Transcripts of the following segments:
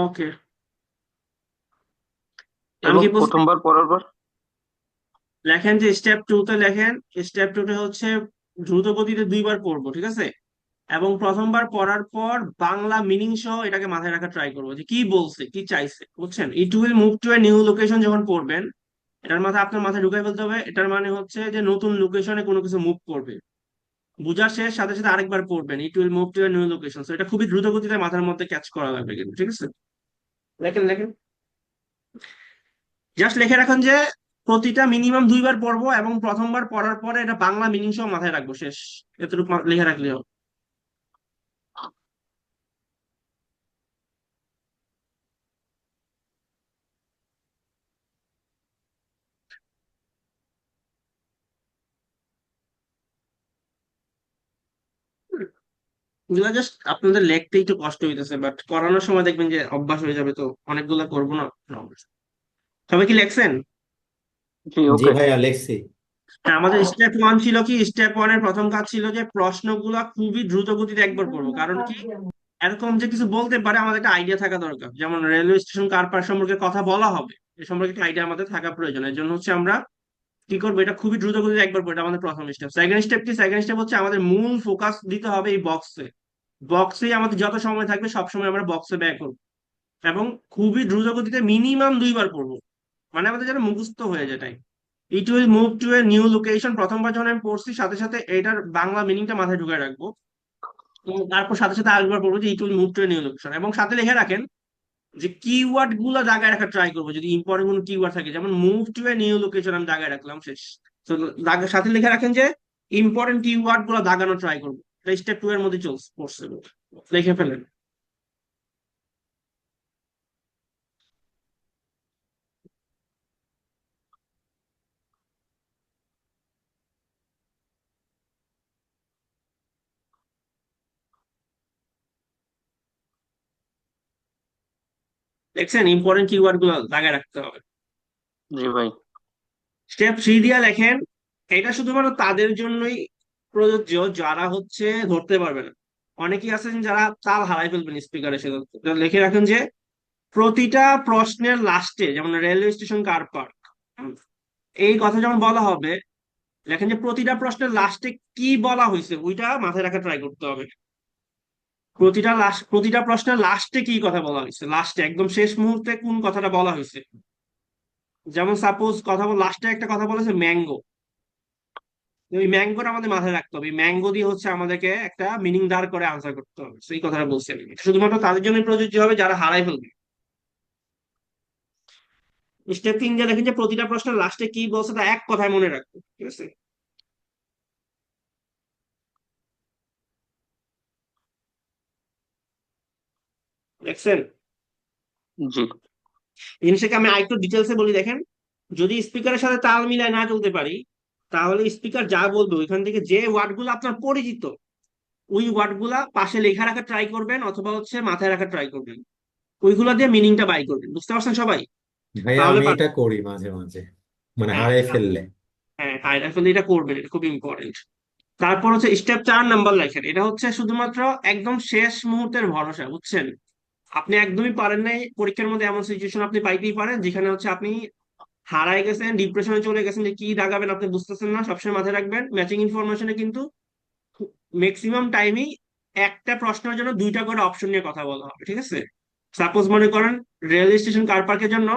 ওকে, আমি এবং কি বলছি, প্রথমবার পড়ার পর। লেখেন যে স্টেপ টু তে লেখেন। স্টেপ টু তে হচ্ছে দ্রুত গতিতে দুইবার পড়বো, ঠিক আছে? এবং প্রথমবার পড়ার পর বাংলা মিনিং সহ এটাকে মাথায় রাখা ট্রাই করবো যে কি বলছে, কি চাইছে, বুঝছেন? It will move to a new location যখন পড়বেন, এটার মাথায় আপনার মাথায় ঢুকাই ফেলতে হবে, এটার মানে হচ্ছে যে নতুন লোকেশনে কোনো কিছু মুভ করবে। বুঝার শেষ সাথে সাথে আরেকবার পড়বেন, it will move to a new location. এটা খুবই দ্রুত গতিতে মাথার মধ্যে ক্যাচ করা লাগবে কিন্তু, ঠিক আছে? লেখেন লেখেন, জাস্ট লিখে রাখুন যে প্রতিটা মিনিমাম দুইবার পড়বো এবং প্রথমবার পড়ার পরে এটা বাংলা মিনিং সহ মাথায় রাখবো, শেষ। এতটুকু লিখে রাখলে হবে। এগুলো জাস্ট আপনাদের লিখতে একটু কষ্ট হইতেছে, বাট করানোর সময় দেখবেন যে অভ্যাস হয়ে যাবে, তো অনেকগুলা করবো না। সবাই কি লেখছেন? জি, জি ওকে। ভাইয়া লেখছি। হ্যাঁ, আমাদের স্টেপ ওয়ান ছিল কি, স্টেপ ওয়ান এর প্রথম কাজ ছিল যে প্রশ্নগুলা খুবই দ্রুত গতিতে একবার করবো। কারণ কি, এরকম যে কিছু বলতে পারে আমাদের একটা আইডিয়া থাকা দরকার। যেমন রেলওয়ে স্টেশন কার পার সম্পর্কে কথা বলা হবে, এ সম্পর্কে একটা আইডিয়া আমাদের থাকা প্রয়োজন। এর জন্য হচ্ছে আমরা কি করবো, এটা খুবই দ্রুত গতিতে একবার করবো, এটা আমাদের প্রথম স্টেপ। সেকেন্ড স্টেপ কি, সেকেন্ড স্টেপ হচ্ছে আমাদের মূল ফোকাস দিতে হবে এই বক্সে। বক্সেই আমাদের যত সময় থাকবে সব সময় আমরা বক্সে ব্যয় করবো, এবং খুবই দ্রুত গতিতে মিনিমাম দুইবার পড়বো, মানে আমাদের যেন মুখস্থ হয়ে যায়। তাই it will move to a new location, প্রথমবার যখন আমি পড়ছি সাথে সাথে এটার বাংলা মিনিংটা মাথায় ঢুকে রাখবো, এবং তারপর সাথে সাথে আরেকবার পড়বো যে it will move to a new location, এবং সাথে লিখে রাখেন যে কিওয়ার্ড গুলো জায়গায় রাখার ট্রাই করবো। যদি ইম্পর্টেন্ট কোনো কিওয়ার্ড থাকে, যেমন move to a new location আমি জায়গায় রাখলাম, শেষ। তো সাথে লিখে রাখেন যে ইম্পর্টেন্ট কিওয়ার্ড গুলো দাগানো ট্রাই করবো। স্টেপ টু এর মধ্যে চলছে, পড়ছে, লিখে ফেলেন। দেখছেন, ইম্পর্টেন্ট কিওয়ার্ড গুলো দাগায় রাখতে হবে। জি ভাই। স্টেপ থ্রি দিয়া লেখেন, এটা শুধুমাত্র তাদের জন্যই প্রযোজ্য যারা হচ্ছে ধরতে পারবে না। অনেকেই আছেন যারা তাল হারাই ফেলবেন স্পিকারের সাথে। তো লিখে রাখেন যে প্রতিটা প্রশ্নের লাস্টে, যেমন রেলওয়ে স্টেশন কার পার্ক, এই কথা যেমন বলা হবে, লেখেন যে প্রতিটা প্রশ্নের লাস্টে কি বলা হয়েছে ওইটা মাথায় রাখা ট্রাই করতে হবে। প্রতিটা প্রশ্নের লাস্টে কি কথা বলা হয়েছে, লাস্টে একদম শেষ মুহূর্তে কোন কথাটা বলা হয়েছে। যেমন সাপোজ কথা বল, লাস্টে একটা কথা বলেছে ম্যাঙ্গো, ওই ম্যাঙ্গোটা আমাদের মাথায় রাখতে হবে। ম্যাঙ্গো দিয়ে হচ্ছে আমাদেরকে একটা মিনিং দাঁড় করে আনসার করতে হবে, সেই কথাটা বলছি আমি। এটা শুধুমাত্র তাদের জন্য প্রযোজ্য হবে যারা হারাই ফেলবে। স্টেপ তিন যে দেখেন যে প্রতিটা প্রশ্নের লাস্টে কি বলছে তা এক কথায় মনে রাখবো, ঠিক আছে? দেখছেন? জি। জিনিসটাকে আমি আরেকটু ডিটেলসে বলি, দেখেন। যদি স্পিকারের সাথে তাল মিলায় না চলতে পারি, তাহলে স্পিকার যা বলবে ওইখান থেকে যে ওয়ার্ড গুলো আপনার পরিচিত, ওই ওয়ার্ড গুলা পাশে লেখা রাখা ট্রাই করবেন, অথবা হচ্ছে মাথায় রাখা ট্রাই করবেন। ওইগুলা দিয়ে মিনিংটা বাই করবেন, বুঝতে পারছেন সবাই? ভাইয়া তাহলে আমি এটা করি মাঝে মাঝে, মানে হ্যাঁ, হারাই ফেললে। হ্যাঁ, আসলে এটা করবেন, এটা খুব ইম্পর্টেন্ট। তারপর হচ্ছে স্টেপ চার নাম্বার লেখেন, এটা হচ্ছে শুধুমাত্র একদম শেষ মুহূর্তের ভরসা, বুঝছেন? আপনি একদমই পারেন নাই, পরীক্ষার মধ্যে এমন সিচুয়েশন আপনি পাইতেই পারেন যেখানে হচ্ছে আপনি হারাই গেছেন, ডিপ্রেশনে চলে গেছেন, যে কি দাগাবেন আপনি বুঝতেছেন না। সবসময় মাথায় রাখবেন ম্যাচিং ইনফরমেশনে কিন্তু ম্যাক্সিমাম টাইমই একটা প্রশ্নের জন্য দুইটা করে অপশন নিয়ে কথা বলা হবে, ঠিক আছে? সাপোজ মনে করেন রেলওয়ে স্টেশন কার পার্কের জন্য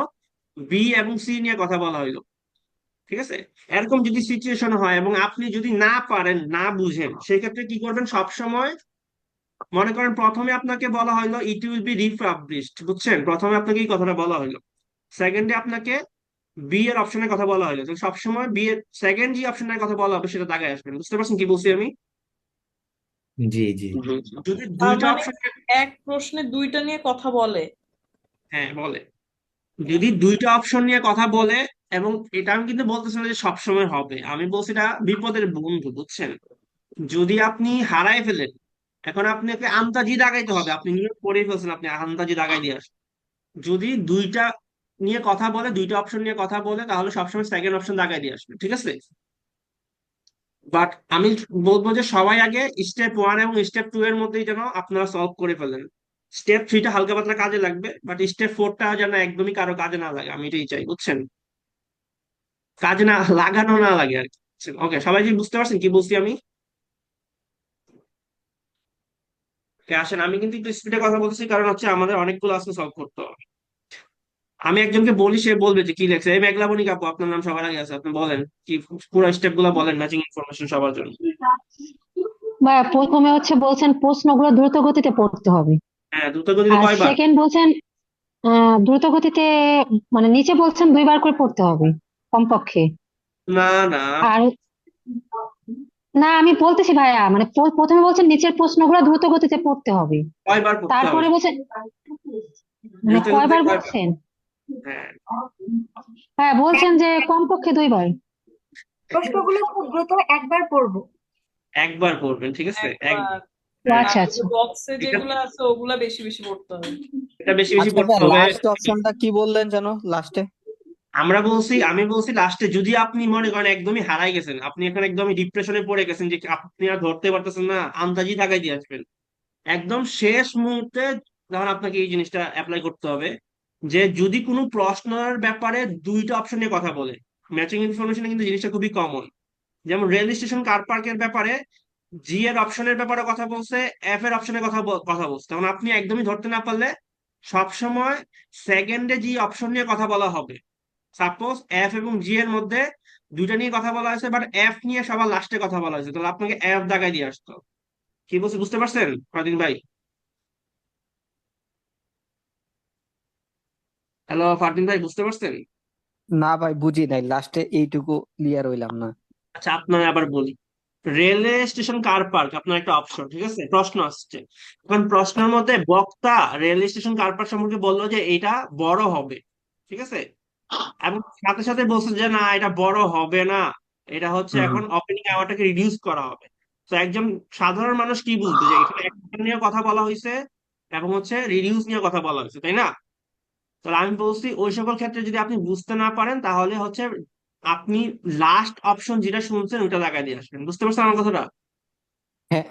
বি এবং সি নিয়ে কথা বলা হইলো, ঠিক আছে? এরকম যদি সিচুয়েশন হয় এবং আপনি যদি না পারেন, না বুঝেন, সেক্ষেত্রে কি করবেন সব সময়? মনে করেন প্রথমে আপনাকে বলা হলো ইট উইল বি রিপাবলিশড, বুঝছেন? প্রথমে আপনাকে এই কথাটা বলা হলো, সেকেন্ডে আপনাকে বি এর অপশনের কথা বলা হলো, তো সবসময় বি এর সেকেন্ড যে অপশনের কথা বলা হবে সেটা দাগায় আসবেন। বুঝতে পারছেন কি বলছি আমি? জি জি। জি, জি। যদি তার দুইটা মানে অপশন, এক প্রশ্নে দুইটা নিয়ে কথা বলে। হ্যাঁ বলে, যদি দুইটা অপশন নিয়ে কথা বলে, এবং এটা আমি কিন্তু বলতেছি না যে সবসময় হবে, আমি বলছি এটা বিপদের বন্ধু, বুঝছেন? যদি আপনি হারায় ফেলেন, এখন আপনাকে আন্তাজি দাগাইতে হবে, আপনি নিয়োগ করে ফেলছেন, আপনি আন্তাজি দাগাই দিয়ে আসেন। যদি দুইটা নিয়ে কথা বলে, দুইটা অপশন নিয়ে কথা বলে, তাহলে সবসময় সেকেন্ড অপশন দাগাই দিয়ে আসবে, ঠিক আছে? বাট আমি বলবো যে সবাই আগে স্টেপ ওয়ান এবং স্টেপ টু এর মধ্যেই যেন আপনারা সলভ করে ফেলেন। স্টেপ 3টা হালকা পাতলা কাজে লাগবে, বাট স্টেপ 4টা যেন একদমই কারো কাজে না লাগে, আমি এটাই চাই, বুঝছেন? কাজে না লাগানো না লাগে আর কি। ওকে, সবাই কি বুঝতে পারছেন কি বলছি আমি? Okay, আসেন, আমি কিন্তু একটু স্পিডে কথা বলতেছি, কারণ হচ্ছে আমাদের অনেকগুলো আজকে সলভ করতে হবে। আমি একজনকে বলি, সে বলবে যে কি লেখছে। এই মেঘলাবণী কাপু, আপনার নাম সবার আগে আছে, আপনি বলেন কি পুরো স্টেপ গুলা বলেন, ম্যাচিং ইনফরমেশন সবার জন্য। ভাইয়া প্রথমে বলছেন প্রশ্নগুলো দ্রুত গতিতে পড়তে হবে। হ্যাঁ, দ্রুত গতিতে আর কয়বার? সেকেন্ড বলছেন দ্রুত গতিতে, মানে নিচে বলছেন 2বার করে পড়তে হবে কমপক্ষে। না, না, আর না, আমি বলতেছি ভাইয়া, মানে প্রথমে বলছেন নিচের প্রশ্নগুলো দ্রুত গতিতে পড়তে হবে। কয়বার পড়তে হবে? তারপরে বলছেন, মানে দ্রুত গতিতে কয়বার কয়বার? বলছেন? হ্যাঁ, হ্যাঁ, বলছেন যে কমপক্ষে 2বার। প্রশ্নগুলো খুব দ্রুত একবার পড়বো। একবার পড়বেন, ঠিক আছে, একবার। ও হ্যাঁ, আচ্ছা তারপরে আচ্ছা। বক্সে এটা যেগুলো আছে ওগুলা বেশি বেশি পড়তে হবে। এটা বেশি বেশি আচ্ছা পড়তে ভাই, হবে। লাস্ট অপশনটা কি বললেন যেন লাস্টে? আমি বলছি লাস্টে যদি আপনি মনে করেন একদমই হারাই গেছেন, আপনি এখন একদমই ডিপ্রেশনে পড়ে গেছেন, যে আপনি আর ধরতে পারতেছেন না, আন্দাজি ঢাকায় দিয়ে আসবেন, একদম শেষ মুহূর্তে তখন আপনাকে এই জিনিসটা অ্যাপ্লাই করতে হবে, যে যদি কোনো প্রশ্নের ব্যাপারে 2টা অপশন নিয়ে কথা বলে। ম্যাচিং ইনফরমেশনে কিন্তু জিনিসটা খুবই কমন। যেমন রেল স্টেশন কার পার্কের ব্যাপারে জি এর অপশনের ব্যাপারে কথা বলছে, এফ এর অপশনের কথা বলছে, তখন আপনি একদমই ধরতে না পারলে সবসময় সেকেন্ডে জি অপশন নিয়ে কথা বলা হবে। সাপোজ এফ এবং জি এর মধ্যে 2টা নিয়ে কথা বলা হয়েছে, বাট এফ নিয়ে সবার লাস্টে কথা বলা হয়েছে, তাহলে আপনাকে এফ দাগায় দিয়ে আসতো। কি বলছি, বুঝতে পারছেন ফারদিন ভাই? হ্যালো ফারদিন ভাই, বুঝতে পারছেন? না ভাই, বুঝি নাই, লাস্টে এইটুকু ক্লিয়ার হইলাম না। আচ্ছা, আপনার আবার বলি। রেলওয়ে স্টেশন কার পার্ক আপনার একটা অপশন, ঠিক আছে, প্রশ্ন আসছে। এখন প্রশ্নের মধ্যে বক্তা রেলওয়ে স্টেশন কার পার্ক সম্পর্কে বললো যে এটা বড় হবে, ঠিক আছে, এবং সাথে সাথে বলছে যে না, এটা বড় হবে না, এটা হচ্ছে হুম। এখন ওপেনিং আওয়ারটাকে রিডিউস করা হবে। তো একজন সাধারণ মানুষ কি বুঝবে যে এখানে expansion নিয়ে কথা বলা হয়েছে এবং হচ্ছে রিডিউস নিয়ে কথা বলা হয়েছে, তাই না? তাহলে আমি বলছি ওই সকল ক্ষেত্রে যদি আপনি বুঝতে না পারেন, তাহলে হচ্ছে আপনি লাস্ট অপশন যেটা শুনছেন ওইটা লাগাই দিয়ে আসবেন। বুঝতে পারছেন আমার কথাটা? হ্যাঁ,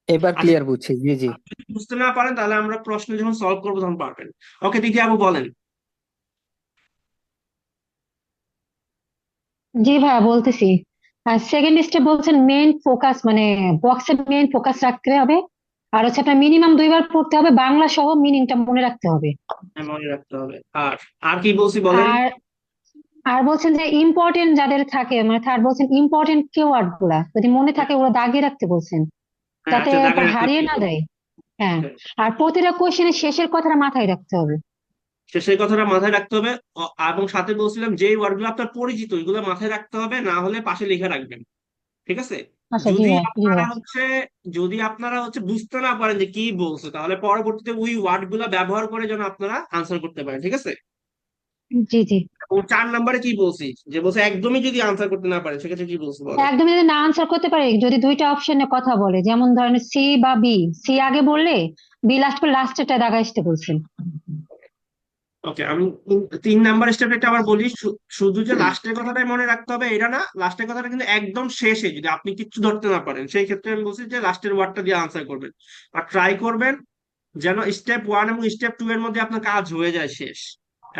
এবার আচ্ছা, ক্লিয়ার বুঝছি। জি জি। যদি বুঝতে না পারেন তাহলে আমরা প্রশ্ন যখন সলভ করবো তখন পারবেন। ওকে, দিদি আপু বলেন। জি ভাইয়া বলতেছি। আর সেকেন্ড স্টেপ বলছেন মেইন ফোকাস, মানে বক্সে মেইন ফোকাস রাখতে হবে। আর আপনার মিনিমাম 2বার পড়তে হবে, বাংলা সহ মিনিংটা মনে রাখতে হবে। হ্যাঁ, মনে রাখতে হবে। আর আর কি বলছি বলেন। আর আর বলছেন যে ইম্পর্টেন্ট যাদের থাকে, মানে থার্ড বলছেন ইম্পর্টেন্ট কিওয়ার্ড গুলা যদি মনে থাকে ওগুলো দাগিয়ে রাখতে বলছেন, হ্যাঁ, যাতে আচ্ছা, দাগে পর রাখতে হারিয়ে হবে। না দেয়। হ্যাঁ। আর প্রতিটা কোশ্চেনের শেষের কথাটা মাথায় রাখতে হবে। সেই কথাটা মাথায় রাখতে হবে। এবং সাথে বলছিলাম যে ওয়ার্ড গুলো আপনার পরিচিত ওইগুলো মাথায় রাখতে হবে, না হলে পাশে লিখে রাখবেন, ঠিক আছে? আচ্ছা, জি যদি ভাইয়া, জি আপনারা ভাইয়া। হচ্ছে যদি আপনারা হচ্ছে বুঝতে না পারেন যে কি বলছে, তাহলে পরবর্তীতে ওই ওয়ার্ড গুলা ব্যবহার করে যেন আপনারা আনসার করতে পারেন, ঠিক আছে? জি জি। ও 4 নম্বরে কি বলছি, যে বলছে একদমই যদি আনসার করতে না পারেন, সেক্ষেত্রে কি বলছে বলেন। একদমই যদি না আনসার করতে পারে, যদি 2টা অপশনে কথা বলে, যেমন ধরেন সি বা বি, সি আগে বললে বি লাস্ট করে লাস্টেরটা দাগায় আসতে বলছেন। ওকে, আমি 3 নাম্বার স্টেপটা আবার বলি। শুধু যে লাস্টের কথাটাই মনে রাখতে হবে এটা না, লাস্টের কথাটা কিন্তু একদম শেষে যদি আপনি কিচ্ছু ধরতে না পারেন, সেই ক্ষেত্রে আমি বলছি যে লাস্টের ওয়ার্ডটা দিয়ে আনসার করবেন। আর ট্রাই করবেন যেন স্টেপ 1 এবং স্টেপ 2 এর মধ্যে আপনার কাজ হয়ে যায় শেষ।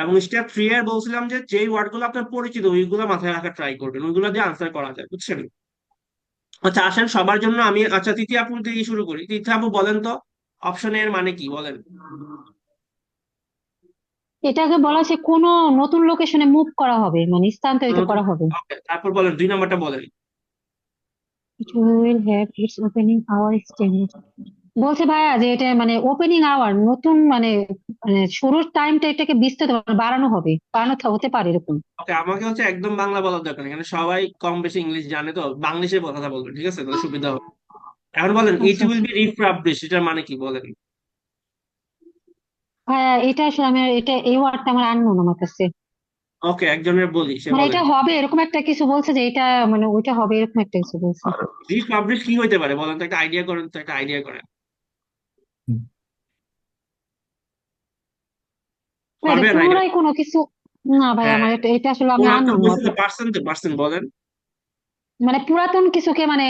এবং স্টেপ 3 এর বলছিলাম যে যেই ওয়ার্ড গুলো আপনার পরিচিত ওইগুলো মাথায় রাখার ট্রাই করবেন, ওইগুলো দিয়ে আনসার করা যায়, বুঝছেন? আচ্ছা, আসেন সবার জন্য আমি, আচ্ছা তিথি আপু দিয়ে শুরু করি। তিথি আপু বলেন তো, অপশন এর মানে কি বলেন। এটাকে বলা হচ্ছে কোনো নতুন লোকেশনে মুভ করা হবে, মানে স্থানান্তরিত নতুন, করা হবে। ওকে, তারপর বলেন 2 নাম্বারটা বলেন। It will have its opening hour extended. বলছে ভাইয়া যে এটা মানে ওপেনিং আওয়ার নতুন, মানে মানে শুরুর টাইমটা এটাকে বিস্তৃত বাড়ানো হবে, হতে পারে এরকম। ওকে, আমাকে হচ্ছে একদম বাংলা বলার দরকার নেই, এখানে সবাই কম বেশি ইংলিশ জানে, তো বাংলিশে কথা বলবেন, ঠিক আছে, তাহলে সুবিধা হবে। এখন বলেন ইট আচ্ছা উইল আচ্ছা। বি রিপাবলিশ, এটার মানে কি বলেন। ভাইয়া এটা আসলে আমি, এই ওয়ার্ডটা আমার আননোন আমার কাছে। ওকে, একজনের বলি, সে মানে বলেন। এটা হবে এরকম একটা কিছু বলছে, যে এটা মানে ওইটা হবে এরকম একটা কিছু বলছে। রিপাবলিশ কি হইতে পারে বলেন তো, একটা আইডিয়া করেন তো, একটা আইডিয়া করেন। ভাই, এটা পারবেন আইডিয়া? পুনরায় কোনো কিছু। না ভাই, হ্যাঁ, আমার এটা এটা আসলে আমি ওনার তো আননোন বলছে ওয়ার্ড। তো পার্সেন্ট, বলেন। মানে পুরাতন কিছুকে মানে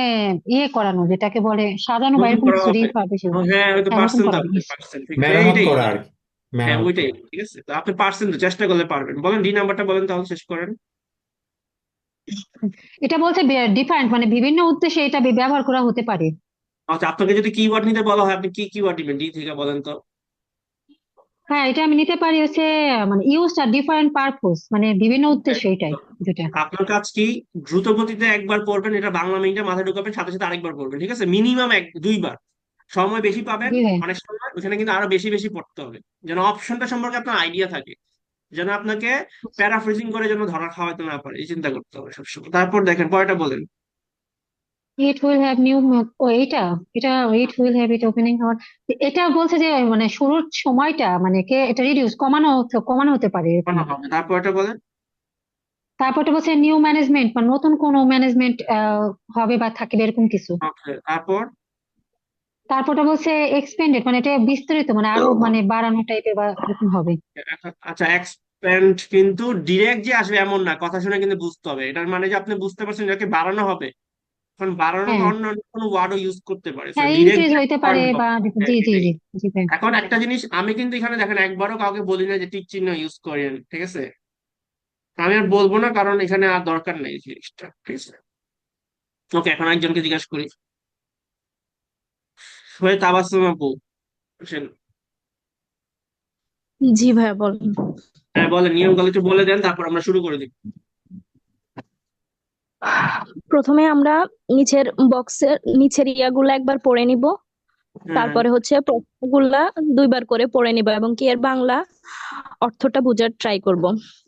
ইয়ে করানো, যেটাকে বলে সাজানো বা নতুন এরকম করা কিছু, হবে। রিফার্বিশ। হ্যাঁ ওই তো হ্যাঁ, নতুন পার্সেন্ট তো করা আপনি yes. পার্সেন্ট ঠিক আছে মেরামত এইটাই। করা আর কি, হ্যাঁ মেরামত ওইটাই করা। ঠিক আছে, তো আপনি পার্সেন্ট তো চেষ্টা করলে পারবেন। বলেন ডি নাম্বারটা বলেন তাহলে শেষ করেন। এটা বলছে ডিফারেন্ট, মানে বিভিন্ন উদ্দেশ্যে এটা ব্যবহার করা হতে পারে। আচ্ছা আপনাকে যদি কিওয়ার্ড নিতে বলা হয় আপনি কি কিওয়ার্ড দিবেন ডি থেকে বলেন তো। হ্যাঁ, এটা আমি নিতে পারি হচ্ছে মানে ইউজ আর ডিফারেন্ট পারপোজ, মানে বিভিন্ন হ্যাঁ, উদ্দেশ্যে, এটাই তো যেটা। আপনার কাজ কি, দ্রুত গতিতে একবার পড়বেন, এটা বাংলা মিনিটে মাথায় ঢুকাবেন, সাথে সাথে আরেকবার পড়বেন, ঠিক আছে, মিনিমাম এক দুইবার। সময় বেশি পাবেন, জি ভাই। অনেক সময় ওখানে কিন্তু আরো বেশি বেশি পড়তে হবে, যেন অপশনটা সম্পর্কে আপনার আইডিয়া থাকে, যেন আপনাকে প্যারাফ্রেজিং করে যেন ধরা খাওয়াতে না পারে, এই চিন্তা করতে হবে সবসময়। তারপর দেখেন পরেরটা বলেন। ইট উইল হ্যাভ নিউ, ও এটা এটা it will have it opening হওয়ার, এটা বলছে যে মানে শুরুর সময়টা মানে কে এটা রিডিউস, কমানো হতে পারে এরকম। বানানো হবে, তারপরটা বলেন। তারপরটা বলছে নিউ ম্যানেজমেন্ট, মানে নতুন কোনো ম্যানেজমেন্ট হবে বা থাকবে এরকম কিছু। ওকে তারপর। তারপরটা বলছে এক্সপেন্ডেড, মানে এটা বিস্তারিত, মানে আরো মানে বাড়ানো টাইপের বা এরকম হবে। আচ্ছা এক্সপ্যান্ড কিন্তু ডিরেক্ট যে আসবে এমন না, কথা শুনে কিন্তু বুঝতে হবে, এটার মানে যে আপনি বুঝতে পারছেন এটাকে বাড়ানো হবে। এখন বাড়ানো তো হ্যাঁ, অন্য অন্য কোনো ওয়ার্ডও ইউজ করতে পারে, হ্যাঁ, ডিরেক্ট ইনক্রিজ হইতে পারে বা জি জি এটাই। জি। জি ভাই। এখন একটা জিনিস আমি কিন্তু এখানে দেখেন একবারও কাউকে বলি না যে টিক চিহ্ন ইউজ করেন, ঠিক আছে, আমি আর বলবো না কারণ এখানে আর দরকার নেই এই জিনিসটা, ঠিক আছে। ওকে এখন একজনকে জিজ্ঞাসা করি, হয়ে তাবাসসুম আপু হোসেন। জি ভাইয়া বলেন। হ্যাঁ বলেন, নিয়মগুলো একটু বলে দেন তারপর আমরা শুরু করে দিই। প্রথমে আমরা নিচের বক্সের নিচের ইয়াগুলো একবার পড়ে নিব, হ্যাঁ তারপরে হচ্ছে প্রশ্নগুলা দুইবার করে পড়ে নিব এবং কি এর বাংলা অর্থটা বোঝার ট্রাই করব।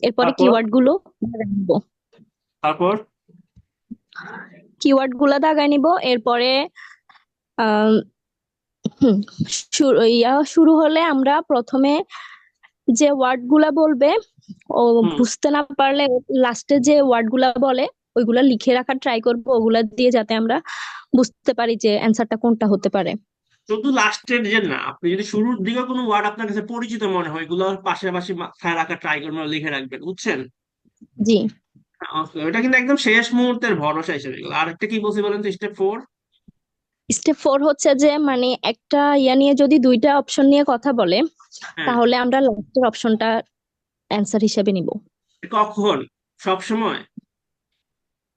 এরপরে তারপর। কিওয়ার্ড গুলো দাগায় নিব। তারপর। কিওয়ার্ড গুলা দাগায় নিব। এরপরে আহ শুরু হলে আমরা প্রথমে যে ওয়ার্ড গুলা বলবে ও হুম। বুঝতে না পারলে লাস্টে যে ওয়ার্ড গুলা বলে ওইগুলা লিখে রাখার ট্রাই করব, ওগুলা দিয়ে যাতে আমরা বুঝতে পারি যে অ্যান্সারটা কোনটা হতে পারে। শুধু লাস্টের যে না, আপনি যদি শুরুর দিকে কোনো ওয়ার্ড আপনার কাছে পরিচিত মনে হয় এগুলো পাশাপাশি মাথায় রাখা ট্রাই করবেন, লিখে রাখবেন, বুঝছেন। জি। Okay, ওটা কিন্তু একদম শেষ মুহূর্তের ভরসা হিসেবে এগুলো। আরেকটা কি বলছি বলেন তো, স্টেপ 4। স্টেপ 4 হচ্ছে যে মানে একটা ইয়া নিয়ে যদি দুইটা অপশন নিয়ে কথা বলে হ্যাঁ, তাহলে আমরা লাস্টের অপশনটা অ্যান্সার হিসেবে নিব। কখন, সব সময়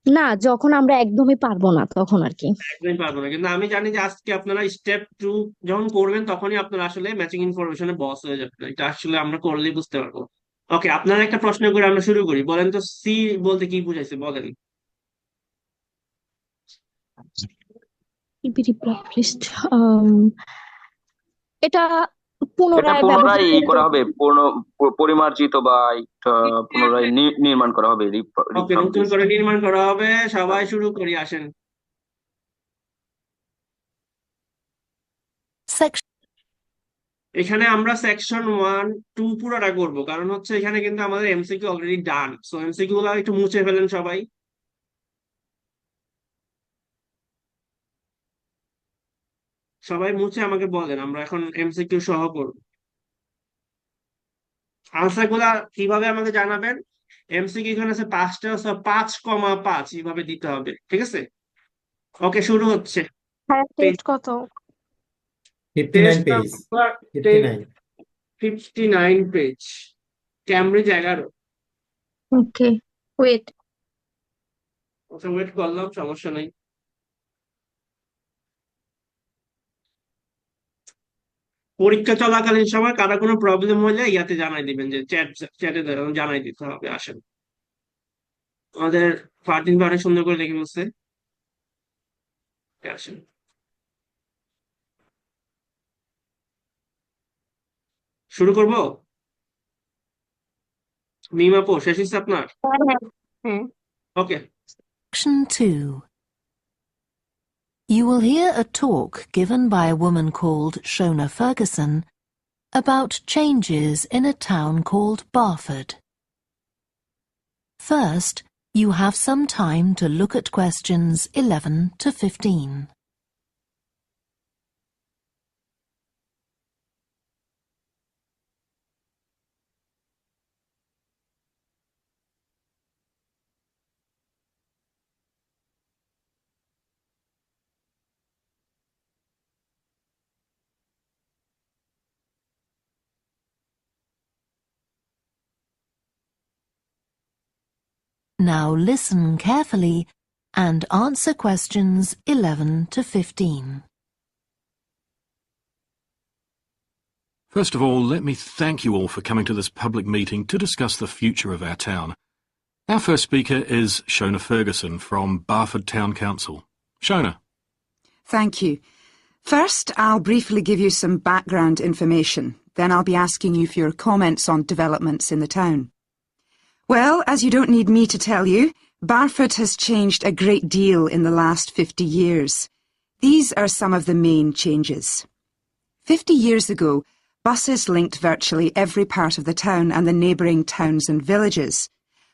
না, যখন আমরা একদমই পারবো না তখন আর কি। একদমই পারবো না, কিন্তু আমি জানি যে আজকে আপনারা স্টেপ 2 যখন করবেন তখনই আপনারা আসলে ম্যাচিং ইনফরমেশনের বস হয়ে যাবেন, এটা আসলে আমরা করলেই বুঝতে পারবো। ওকে আপনারা একটা প্রশ্ন করে আমরা শুরু করি, বলেন তো সি বলতে কি বুঝাইছে বলেন। Be replaced, এটা এটা পুনরায় পুনরায় ব্যবহার ই করতে। করা হবে, পরিমার্জিত বা এটা পুনরায় নির্মাণ করা হবে, ওকে নতুন রিফার্বিশ। করে নির্মাণ করা হবে, সবাই শুরু করি আসেন। এখানে আমরা সেকশন 1 2 পুরোটা করবো, কারণ হচ্ছে এখানে কিন্তু আমাদের MCQ already done, so MCQ গুলো একটু মুছে ফেলেন সবাই। সবাই মুছে আমাকে বলেন, আমরা এখন এমসিকিউ সহ করবো। আনসার গুলা কিভাবে আমাকে জানাবেন, এমসিকিউ এখানে আছে 5টা, 5,5 এইভাবে দিতে হবে, ঠিক আছে। ওকে শুরু হচ্ছে। হ্যাঁ, টেস্ট কত? 59 test page, number 59। 59 page, Cambridge 11। ওকে, ওয়েট। ওকে ওয়েট করলাম, সমস্যা নেই। পরীক্ষা চলাকালীন সময় কারো কোনো প্রবলেম হলে ইয়াতে জানাই দিবেন, যে চ্যাটে জানাই দিতে হবে। আসেন, আমাদের ফারদিন ভাই অনেক সুন্দর করে লিখে বলছে। আসেন শুরু করবো। মিম আপু শেষ হচ্ছে আপনার। হ্যাঁ, হ্যাঁ, হ্যাঁ। ওকে। Section 2. You will hear a talk given by a woman called Shona Ferguson about changes in a town called Barford. First, you have some time to look at questions 11 to 15. Now listen carefully and answer questions 11 to 15. First of all, let me thank you all for coming to this public meeting to discuss the future of our town. Our first speaker is Shona Ferguson from Barford Town Council. Shona. Thank you. First, I'll briefly give you some background information. Then I'll be asking you for your comments on developments in the town. Well, as you don't need me to tell you, Barford has changed a great deal in the last 50 years. These are some of the main changes. 50 years ago, buses linked virtually every part of the town and the neighbouring towns and villages.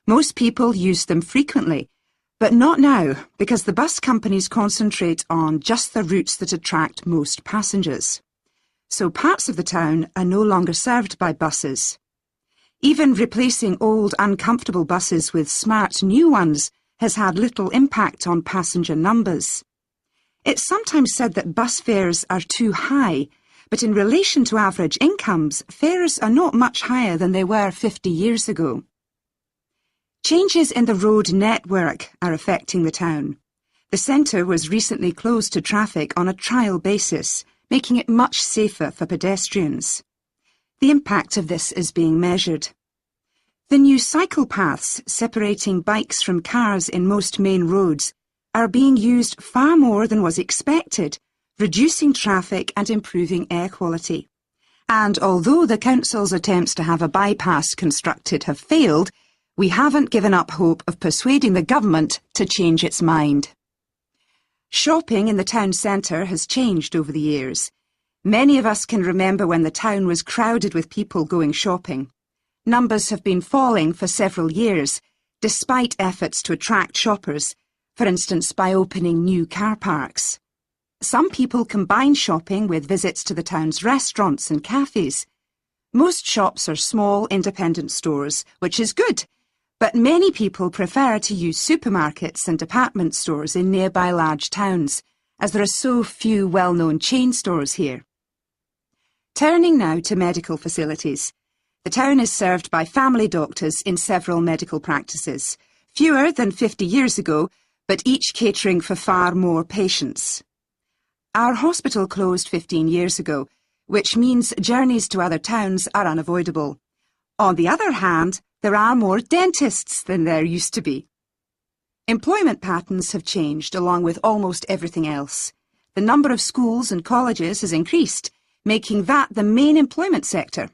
Most people used them frequently, but not now, because the bus companies concentrate on just the routes that attract most passengers. So parts of the town are no longer served by buses. Even replacing old, uncomfortable buses with smart new ones has had little impact on passenger numbers. It's sometimes said that bus fares are too high, but in relation to average incomes, fares are not much higher than they were 50 years ago. Changes in the road network are affecting the town. The centre was recently closed to traffic on a trial basis, making it much safer for pedestrians. The impact of this is being measured. The new cycle paths separating bikes from cars in most main roads are being used far more than was expected, reducing traffic and improving air quality. And although the council's attempts to have a bypass constructed have failed, we haven't given up hope of persuading the government to change its mind. Shopping in the town centre has changed over the years. Many of us can remember when the town was crowded with people going shopping. Numbers have been falling for several years, despite efforts to attract shoppers, for instance by opening new car parks. Some people combine shopping with visits to the town's restaurants and cafes. Most shops are small independent stores, which is good, but many people prefer to use supermarkets and department stores in nearby large towns, as there are so few well-known chain stores here. Turning now to medical facilities. The town is served by family doctors in several medical practices, fewer than 50 years ago, but each catering for far more patients. Our hospital closed 15 years ago, which means journeys to other towns are unavoidable. On the other hand, there are more dentists than there used to be. Employment patterns have changed along with almost everything else. The number of schools and colleges has increased, making that the main employment sector.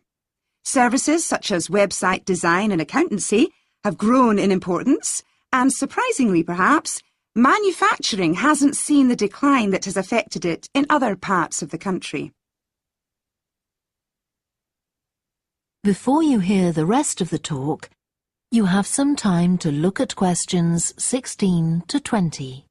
Services such as website design and accountancy have grown in importance, and surprisingly perhaps, manufacturing hasn't seen the decline that has affected it in other parts of the country. Before you hear the rest of the talk, you have some time to look at questions 16 to 20.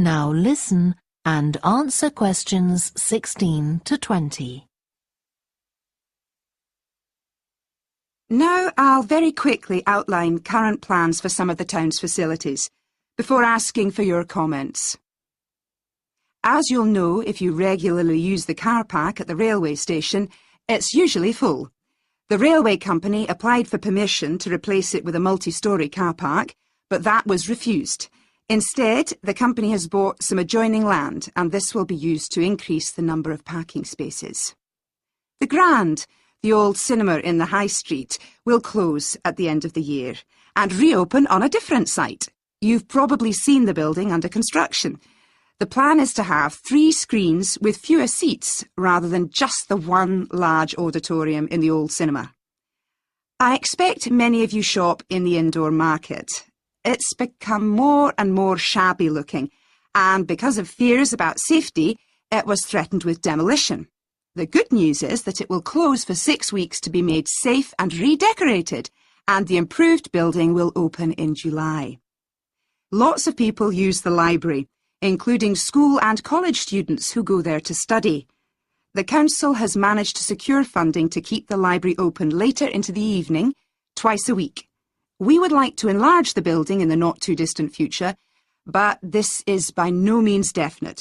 Now listen and answer questions 16 to 20. Now I'll very quickly outline current plans for some of the town's facilities, before asking for your comments. As you'll know if you regularly use the car park at the railway station, it's usually full. The railway company applied for permission to replace it with a multi-storey car park, but that was refused. Instead, the company has bought some adjoining land, and this will be used to increase the number of parking spaces. The Grand, the old cinema in the High Street, will close at the end of the year and reopen on a different site. You've probably seen the building under construction. The plan is to have 3 screens with fewer seats rather than just the one large auditorium in the old cinema. I expect many of you shop in the indoor market. It's become more and more shabby looking, and because of fears about safety, it was threatened with demolition. The good news is that it will close for 6 weeks to be made safe and redecorated, and the improved building will open in July. Lots of people use the library. including school and college students who go there to study. The council has managed to secure funding to keep the library open later into the evening, twice a week. We would like to enlarge the building in the not-too-distant future, but this is by no means definite.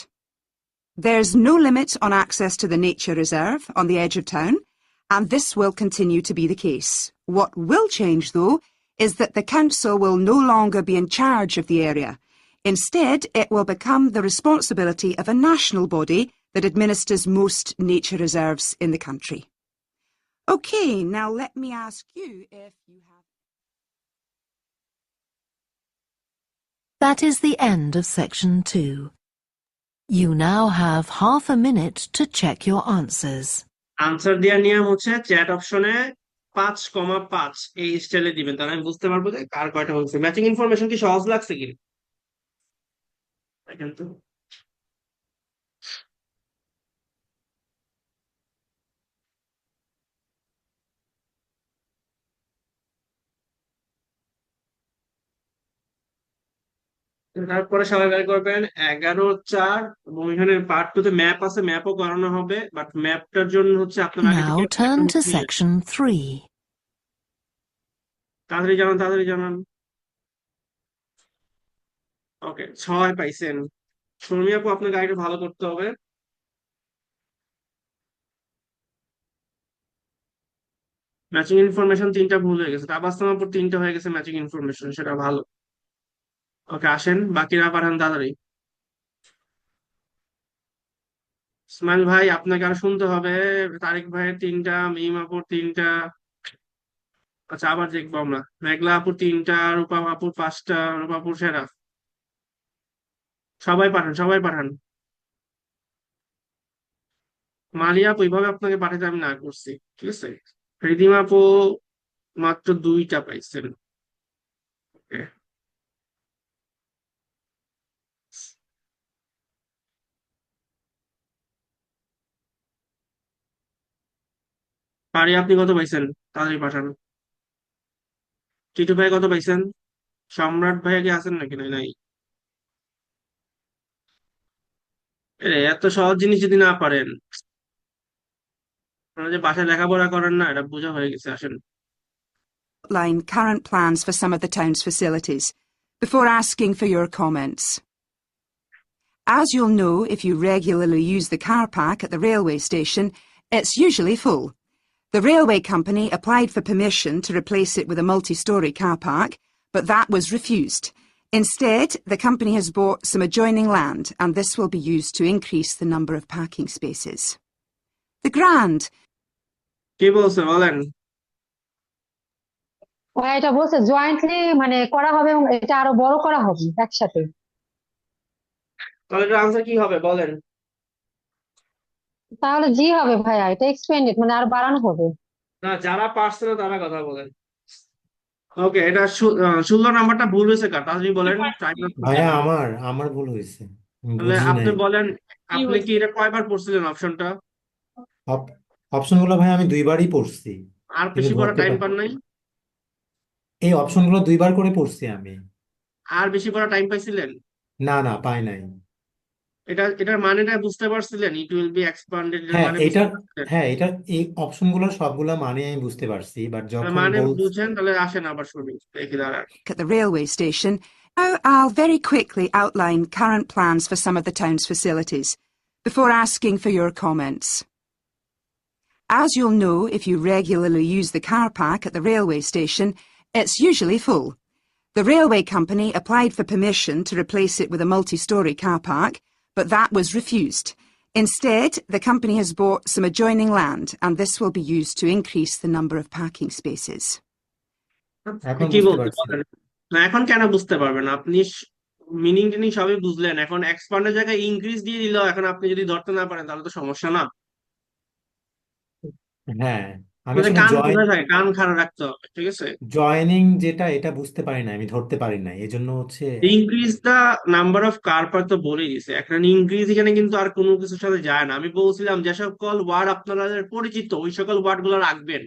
There's no limit on access to the nature reserve on the edge of town, and this will continue to be the case. What will change, though, is that the council will no longer be in charge of the area. Instead, it will become the responsibility of a national body that administers most nature reserves in the country. OK, now let me ask you if you have... That is the end of section 2. You now have half a minute to check your answers. Answer দেওয়ার নিয়ম হচ্ছে chat অপশনে 5,5 এই স্টাইলে দিবেন, তাহলে আমি বুঝতে পারবো যে কার কয়টা হয়েছে। ম্যাচিং ইনফরমেশন কি সহজ লাগছে কি? দেখেন তো। তারপরে সবাই বের করবেন 11/4 এবং এখানে পার্ট 2 তে ম্যাপ আছে, ম্যাপও করানো হবে, বাট ম্যাপটার জন্য হচ্ছে আপনার আগে Now থেকে turn to section 3. তাড়াতাড়ি জানান, তাড়াতাড়ি জানান। ওকে, 6 পাইছেন। শর্মি আপু, আপনার গাড়িটা ভালো করতে হবে। ম্যাচিং ইনফরমেশন 3টা ভুল হয়ে গেছে, তাবাসসুম আপুর 3টা হয়ে গেছে ম্যাচিং ইনফরমেশন, সেটা ভালো। ওকে, আসেন বাকিরা পাঠান তাড়াতাড়ি। ইসমাইল ভাই, আপনাকে আরো শুনতে হবে। তারিক ভাইয়ের 3টা, মিম আপুর 3টা। আচ্ছা, আবার দেখবো আমরা। মেঘলা আপুর 3টা, রূপা আপুর 5টা, রূপা আপুর সেরা। সবাই পাঠান, সবাই পাঠান। মালিয়া আপু, এইভাবে আপনাকে পাঠাতে আমি না করছি, ঠিক আছে? রিদিমা আপু মাত্র 2টা পাইছেন। ওকে, পারি, আপনি কত পাইছেন? তাড়াতাড়ি পাঠান। টিটু ভাই কত পাইছেন? সম্রাট ভাইয়া কি আছেন নাকি? নাই, নাই। এত সহজ জিনিস যদি না পারেন, আপনারা যে বাসায় লেখাপড়া করেন না, এটা বোঝা হয়ে গেছে। আসেন। outline current plans for some of the town's facilities before asking for your comments. As you'll know if you regularly use the car park at the railway station, it's usually full. The railway company applied for permission to replace it with a multi-storey car park, but that was refused. Instead, the company has bought some adjoining land, and this will be used to increase the number of parking spaces. The Grand. কি বলছে বলেন? এটা বলছে jointly মানে করা হবে এবং এটা আরো বড় করা হবে একসাথে। তাহলে এটার আনসার কি হবে বলেন? তাহলে জি হবে ভাইয়া, এটা এক্সপেন্ডেড মানে আরো বাড়ানো হবে। না, যারা পারছে না তারা কথা বলেন। ওকে, এটা 16 নাম্বারটা ভুল হয়েছে কার? তাড়াতাড়ি বলেন। ভাইয়া আমার ভুল হয়েছে, আমি তাহলে বুঝি আপনি নাই। বলেন, কি আপনি হয়েছে? কি এটা কয়বার পড়ছিলেন অপশনটা? অপশনগুলো ভাই আমি 2বারই পড়ছি, আর কিন্তু বেশি পড়া ধরতে টাইম পারি পান নাই? এই অপশনগুলো 2বার করে পড়ছি আমি। আর বেশি পড়া টাইম পাইছিলেন? না, পাই নাই। এটার মানেটা বুঝতে পারছিলেন? ইট উইল বি এক্সপান্ডেড এর হ্যাঁ মানে বুঝতে এটার পারছিলেন? হ্যাঁ এটার এই অপশনগুলোর সবগুলা মানে আমি বুঝতে পারছি, বাট যখন মানে বল বুঝেন, তাহলে আসেন আবার শুনি, দেখি দাঁড়ান। At the railway station, now I'll very quickly outline current plans for some of the town's facilities before asking for your comments. As you'll know if you regularly use the car park at the railway station, it's usually full. The railway company applied for permission to replace it with a multi-storey car park, but that was refused. Instead, the company has bought some adjoining land, and this will be used to increase the number of parking spaces. এখন কি বুঝতে বলতে পারছি। বলেন? না, এখন কেন বুঝতে পারবেন? আপনি মিনিং টিনিং সবই বুঝলেন, এখন এক্সপান্ডের জায়গায় ইনক্রিজ দিয়ে দিল। এখন আপনি যদি ধরতে না পারেন তাহলে তো সমস্যা না। হ্যাঁ, আমি আপনাদের আসলে কান কোথায় থাকে? কান খাড়া রাখতে হবে, ঠিক আছে? জয়েনিং যেটা এটা বুঝতে পারি না, আমি ধরতে পারি না, এই জন্য হচ্ছে। Increase the number of car park তো বলেই দিছে। এখন ইনক্রিজ এখানে কিন্তু আর কোনো কিছুর সাথে যায় না। আমি বলছিলাম যে সকল ওয়ার্ড আপনাদের পরিচিত ওই সকল ওয়ার্ড গুলো রাখবেন,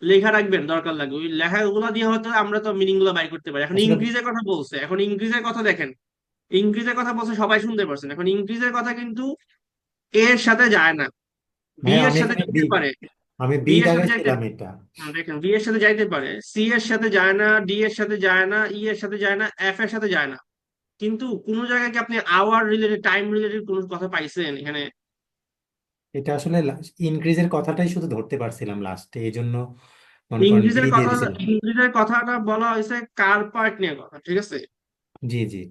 লেখা রাখবেন, দরকার লাগে ওই লেখাগুলো দিয়ে হয়তো আমরা তো মিনিং গুলো বাই করতে পারি। এখন আসলে ইনক্রিজের কথা বলছে, এখন ইনক্রিজের কথা দেখেন, ইনক্রিজের কথা বলছে, সবাই শুনতে পারছেন। এখন ইনক্রিজের কথা কিন্তু এর সাথে যায় না, বি ভাইয়া এর আমি সাথে এখানে যাইতে পারে, বি বি এর সাথে যাইতে, দাগাইছিলাম এটা। দেখেন বি এর সাথে যাইতে পারে, সি এর সাথে যায় না, ডি এর সাথে যায় না, ই এর সাথে যায় না, এফ এর সাথে যায় না। কিন্তু কোন জায়গায় কি আপনি আওয়ার রিলেটেড, টাইম রিলেটেড কোনো কথা পাইছেন এখানে? এটা আসলে ইনক্রিজের কথাটাই শুধু ধরতে পারছিলাম লাস্টে, এই জন্য মনে করেন বি ইংরেজের দিয়ে কথা, দিছিলাম। ইংরেজের কথাটা বলা হয়েছে কার পার্ট নিয়ে কথা, ঠিক আছে? জি জি।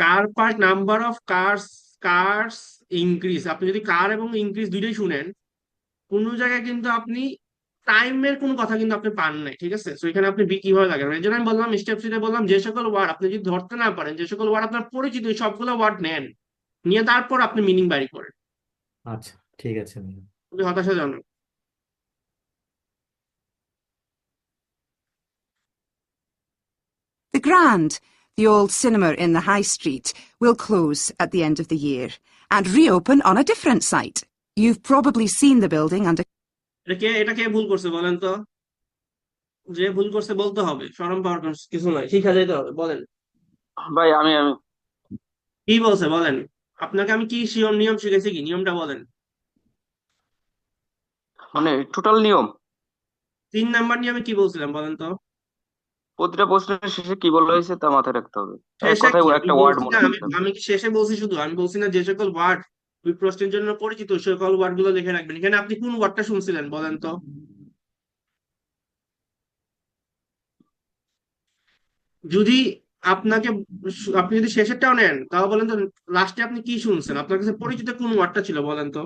Car part, number of cars, cars increase. আপনি যদি কার এবং ইনক্রিজ দুইটাই শুনেন, কোন জায়গায় কিন্তু আপনি টাইমের কোনো কথা কিন্তু আপনি পান নাই, ঠিক আছে? তো এখানে আপনি বি কিভাবে লাগাবেন, এই জন্য আমি বললাম স্টেপ থ্রিতে বললাম যে সকল ওয়ার্ড আপনি যদি ধরতে না পারেন, যে সকল ওয়ার্ড আপনার পরিচিত, ওই সবগুলো ওয়ার্ড নেন, নিয়ে তারপর আপনি মিনিং বাইর করেন। আচ্ছা ঠিক আছে ভাইয়া। খুবই হতাশাজনক। The Grand, the old cinema in the High Street, will close at the end of the year and reopen on a different site. You've probably seen the building under এটা কে ভুল করছে বলেন তো? যে ভুল করছে বলতে হবে, শরম পাওয়ার কিছু নয়, শিখা যেতে হবে। বলেন ভাই আমি কি বলছে, বলেন। আপনাকে আমি কি নিয়ম শিখেছি, কি নিয়মটা বলেন। মানে টোটাল নিয়ম, 3 নাম্বার নিয়মে কি বলছিলাম বলেন তো? প্রতিটা প্রশ্নের শেষে কি বলা হয়েছে তা মাথায় রাখতে হবে, এক শেষে কথায় কি আমি একটা ওয়ার্ড বলছি না, মনে আমি রাখতে হবে। আমি কি শেষে বলছি? শুধু আমি বলছি না যে সকল ওয়ার্ড ওই প্রশ্নের জন্য পরিচিত, ওই সকল ওয়ার্ড গুলো লিখে রাখবেন। এখানে আপনি কোন ওয়ার্ডটা শুনছিলেন বলেন তো? যদি আপনাকে, আপনি যদি শেষেরটাও নেন তাও বলেন তো, লাস্টে আপনি কি শুনছেন? আপনার কাছে পরিচিত কোন ওয়ার্ডটা ছিল বলেন তো?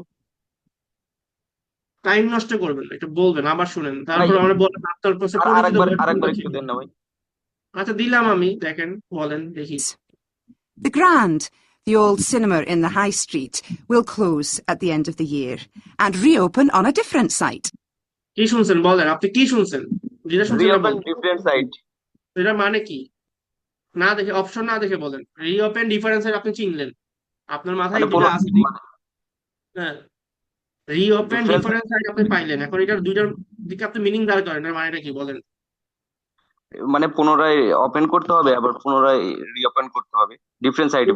টাইম নষ্ট করবেন না, এটা বলবেন, আবার শুনেন, ভাই তারপর আমরা বলেন আপনার কাছে পরিচিত আরেকবার ওয়ার্ড আরেকবার কোনটা একটু ছিল। দেন না ভাই। আচ্ছা দিলাম আমি, দেখেন, বলেন দেখি। The Grand, the old cinema in the High Street, will close at the end of the year and reopen on a different site. কি শুনছেন বলেন, আপনি কি শুনছেন? যেটা শুনছেন না রিওপেন বলেন। Different site. এটা মানে কি? না দেখে, অপশন না দেখে বলেন। রিওপেন ডিফারেন্স আপনি চিনলেন, আপনার মাথায় মানে যেটা আছে। মানে হ্যাঁ, রিওপেন ডিফারেন্স, ডিফারেন্স আপনি পাইলেন, এখন এটার দুইটার দিকে আপনি মিনিং দাঁড় করেন, এর মানেটা কি বলেন? মানে পুনরায় ওপেন করতে হবে আবার পুনরায় রিওপেন করতে হবে ডিফারেন্ট সাইড,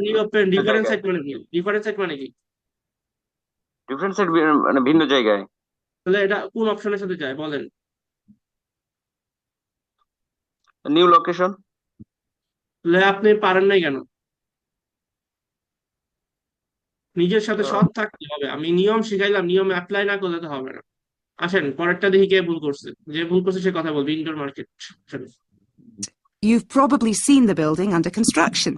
রিওপেন ডিফারেন্স জায়গায়। মানে কি? ডিফারেন্স মানে কি? ডিফারেন্ট সাইড মানে ভিন্ন জায়গায়। তাহলে এটা কোন অপশনের সাথে যায় বলেন? New location. তাহলে আপনি পারেন নাই কেন? নিজের সাথে সৎ থাকতে হবে। আমি নিয়ম শিখাইলাম, নিয়ম অ্যাপ্লাই না করলে তো হবে না। আসেন পরেরটা দেখি কে ভুল করছে, যে ভুল করছে সে কথা বলবে। Indoor market. You've probably seen the building under construction.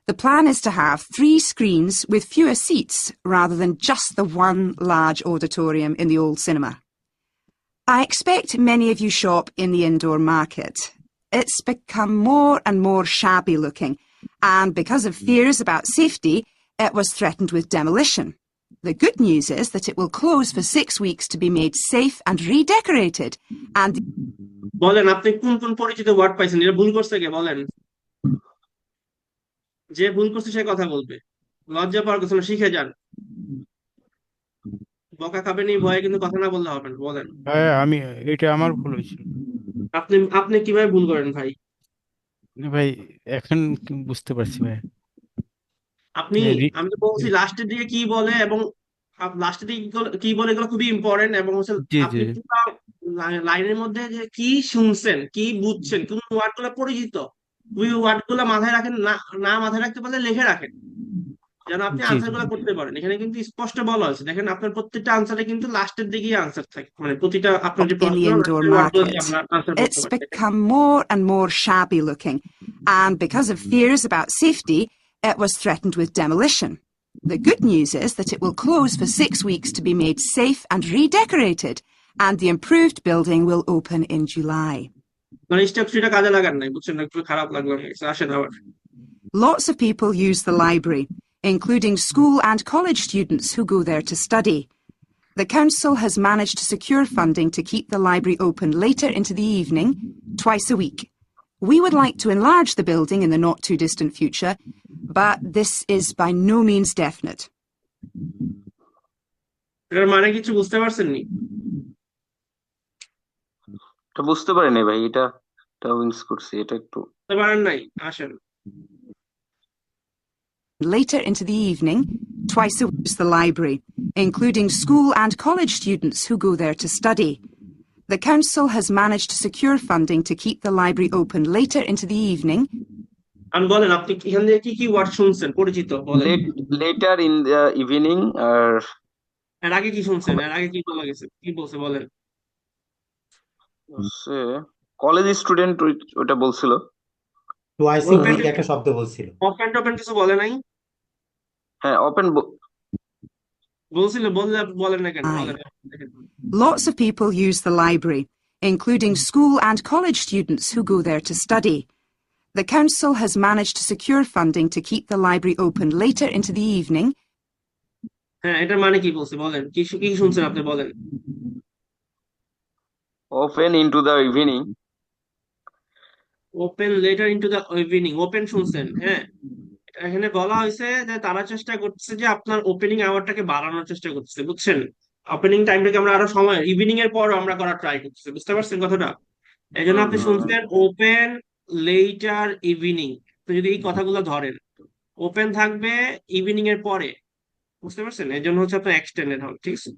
The plan is to have 3 screens with fewer seats rather than just the one large auditorium in the old cinema. I expect many of you shop in the indoor market. It's become more and more shabby looking, and because of fears about safety, it was threatened with demolition. The good news is that it will close for 6 weeks to be made safe and redecorated, and বলেন আপনি কোন কোন পরিচিত word পাইছেন? এটা ভুল করছে কে বলেন? যে ভুল করছে সে কথা বলবে, লজ্জা পাওয়ার কিছু না, শিখে যান। বকা খাবেন এই ভয়ে কিন্তু কথা না বললে হবে না। বলেন হ্যাঁ আমি, এটা আমার ভুল হয়েছিল আপনি, আপনি কিভাবে ভুল করেন ভাই? ভাই। এখন বুঝতে পারছি ভাই। আপনি, রি- আমি তো বলছি লাস্টের দিকে কি বলে, এবং লাস্টের দিকে কি বলে, এগুলো খুবই ইম্পর্টেন্ট। এবং হচ্ছে জি জি আপনি পুরো লাইনের মধ্যে যে কি শুনছেন, কি বুঝছেন, কোন ওয়ার্ড গুলো পরিচিত, ওই ওয়ার্ড গুলো মাথায় রাখেন না। না মাথায় রাখতে পারলে লিখে রাখেন, যেন আপনি জি আনসার জি। গুলো করতে পারেন। এখানে কিন্তু স্পষ্ট বলা হয়েছে, দেখেন আপনার প্রত্যেকটা আনসারে কিন্তু লাস্টের দিকেই আনসার থাকে, মানে প্রতিটা আপনার যে in প্রশ্ন, the indoor ওয়ার্ড গুলো দিয়ে market. আমরা আনসার করতে It's পারি। become more and more shabby looking, and because of fears about safety, it was threatened with demolition. The good news is that it will close for 6 weeks to be made safe and redecorated, and the improved building will open in July. মানে step থ্রিটা কাজে লাগান নাই, বুঝছেন না? একটু খারাপ লাগলো আমার কাছে। আসেন আবার। Lots of people use the library, including school and college students who go there to study. The council has managed to secure funding to keep the library open later into the evening, twice a week. We would like to enlarge the building in the not-too-distant future, but this is by no means definite. এটার মানে কিছু বুঝতে পারছেন নি? এটা বুঝতে পারিনি ভাই, এটা মিস করছি, এটা একটু বুঝতে পারেন নাই? আসেন। later into the evening, twice a week, use the library, including school and college students who go there to study. The council has managed to secure funding to keep the library open later into the evening. আমি বলেন আপনি এখান থেকে কি কি word শুনছেন পরিচিত বলেন। Later in the evening, আর এর আগে কি শুনছেন, এর আগে কি বলা গেছে, কি বলছে বলেন। কলেজ স্টুডেন্ট ওটা বলছিল। টুয়াইস এ উইক একটা শব্দ বলছিল। ওপেন টোপেন কিছু বলে নাই? হ্যাঁ, ওপেন বলছিল, বললে বলেন না কেন, বলেন। Lots of people use the library, including school and college students who go there to study. The council has managed to secure funding to keep the library open later into the evening. হ্যাঁ, এটার মানে কি বলছে বলেন, কি কি শুনছেন আপনি বলেন। Open into the evening. Open letter into the evening, open শুনছেন। হ্যাঁ, এখানে বলা হয়েছে যে তারা চেষ্টা করছে যে আপনার ওপেনিং আওয়ারটাকে বাড়ানোর চেষ্টা করছে, বুঝছেন। ওপেনিং টাইমটাকে আমরা আরো সময় ইভিনিং এর পর আমরা করার ট্রাই করতেছি, বুঝতে পারছেন কথাটা। এই জন্য আপনি শুনছেন ওপেন লেটার ইভিনিং। তো যদি এই কথাগুলো ধরেন, ওপেন থাকবে ইভিনিং এর পরে, বুঝতে পারছেন। এই জন্য হচ্ছে আপনার এক্সটেন্ডেড হবে, ঠিক আছে।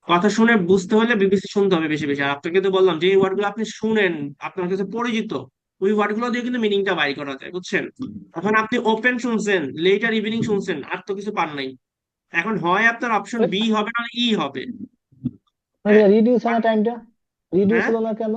কথা শুনে বুঝতে হলে বিবিসি শুনতে হবে বেশি বেশি। আর আপনাকে তো বললাম যে এই ওয়ার্ড গুলো আপনি শুনেন, আপনার কাছে পরিচিত, ওই ওয়ার্ড গুলো দিয়ে কিন্তু মিনিংটা বাই করা যায়, বুঝছেন। এখন আপনি ওপেন শুনছেন, লেটার ইভিনিং শুনছেন, আর তো কিছু পান নাই। এখন হয় আপনার অপশন বি হবে না ই হবে। রিডিউস হলো টাইমটা, রিডিউস হ্যাঁ, হলো না কেন?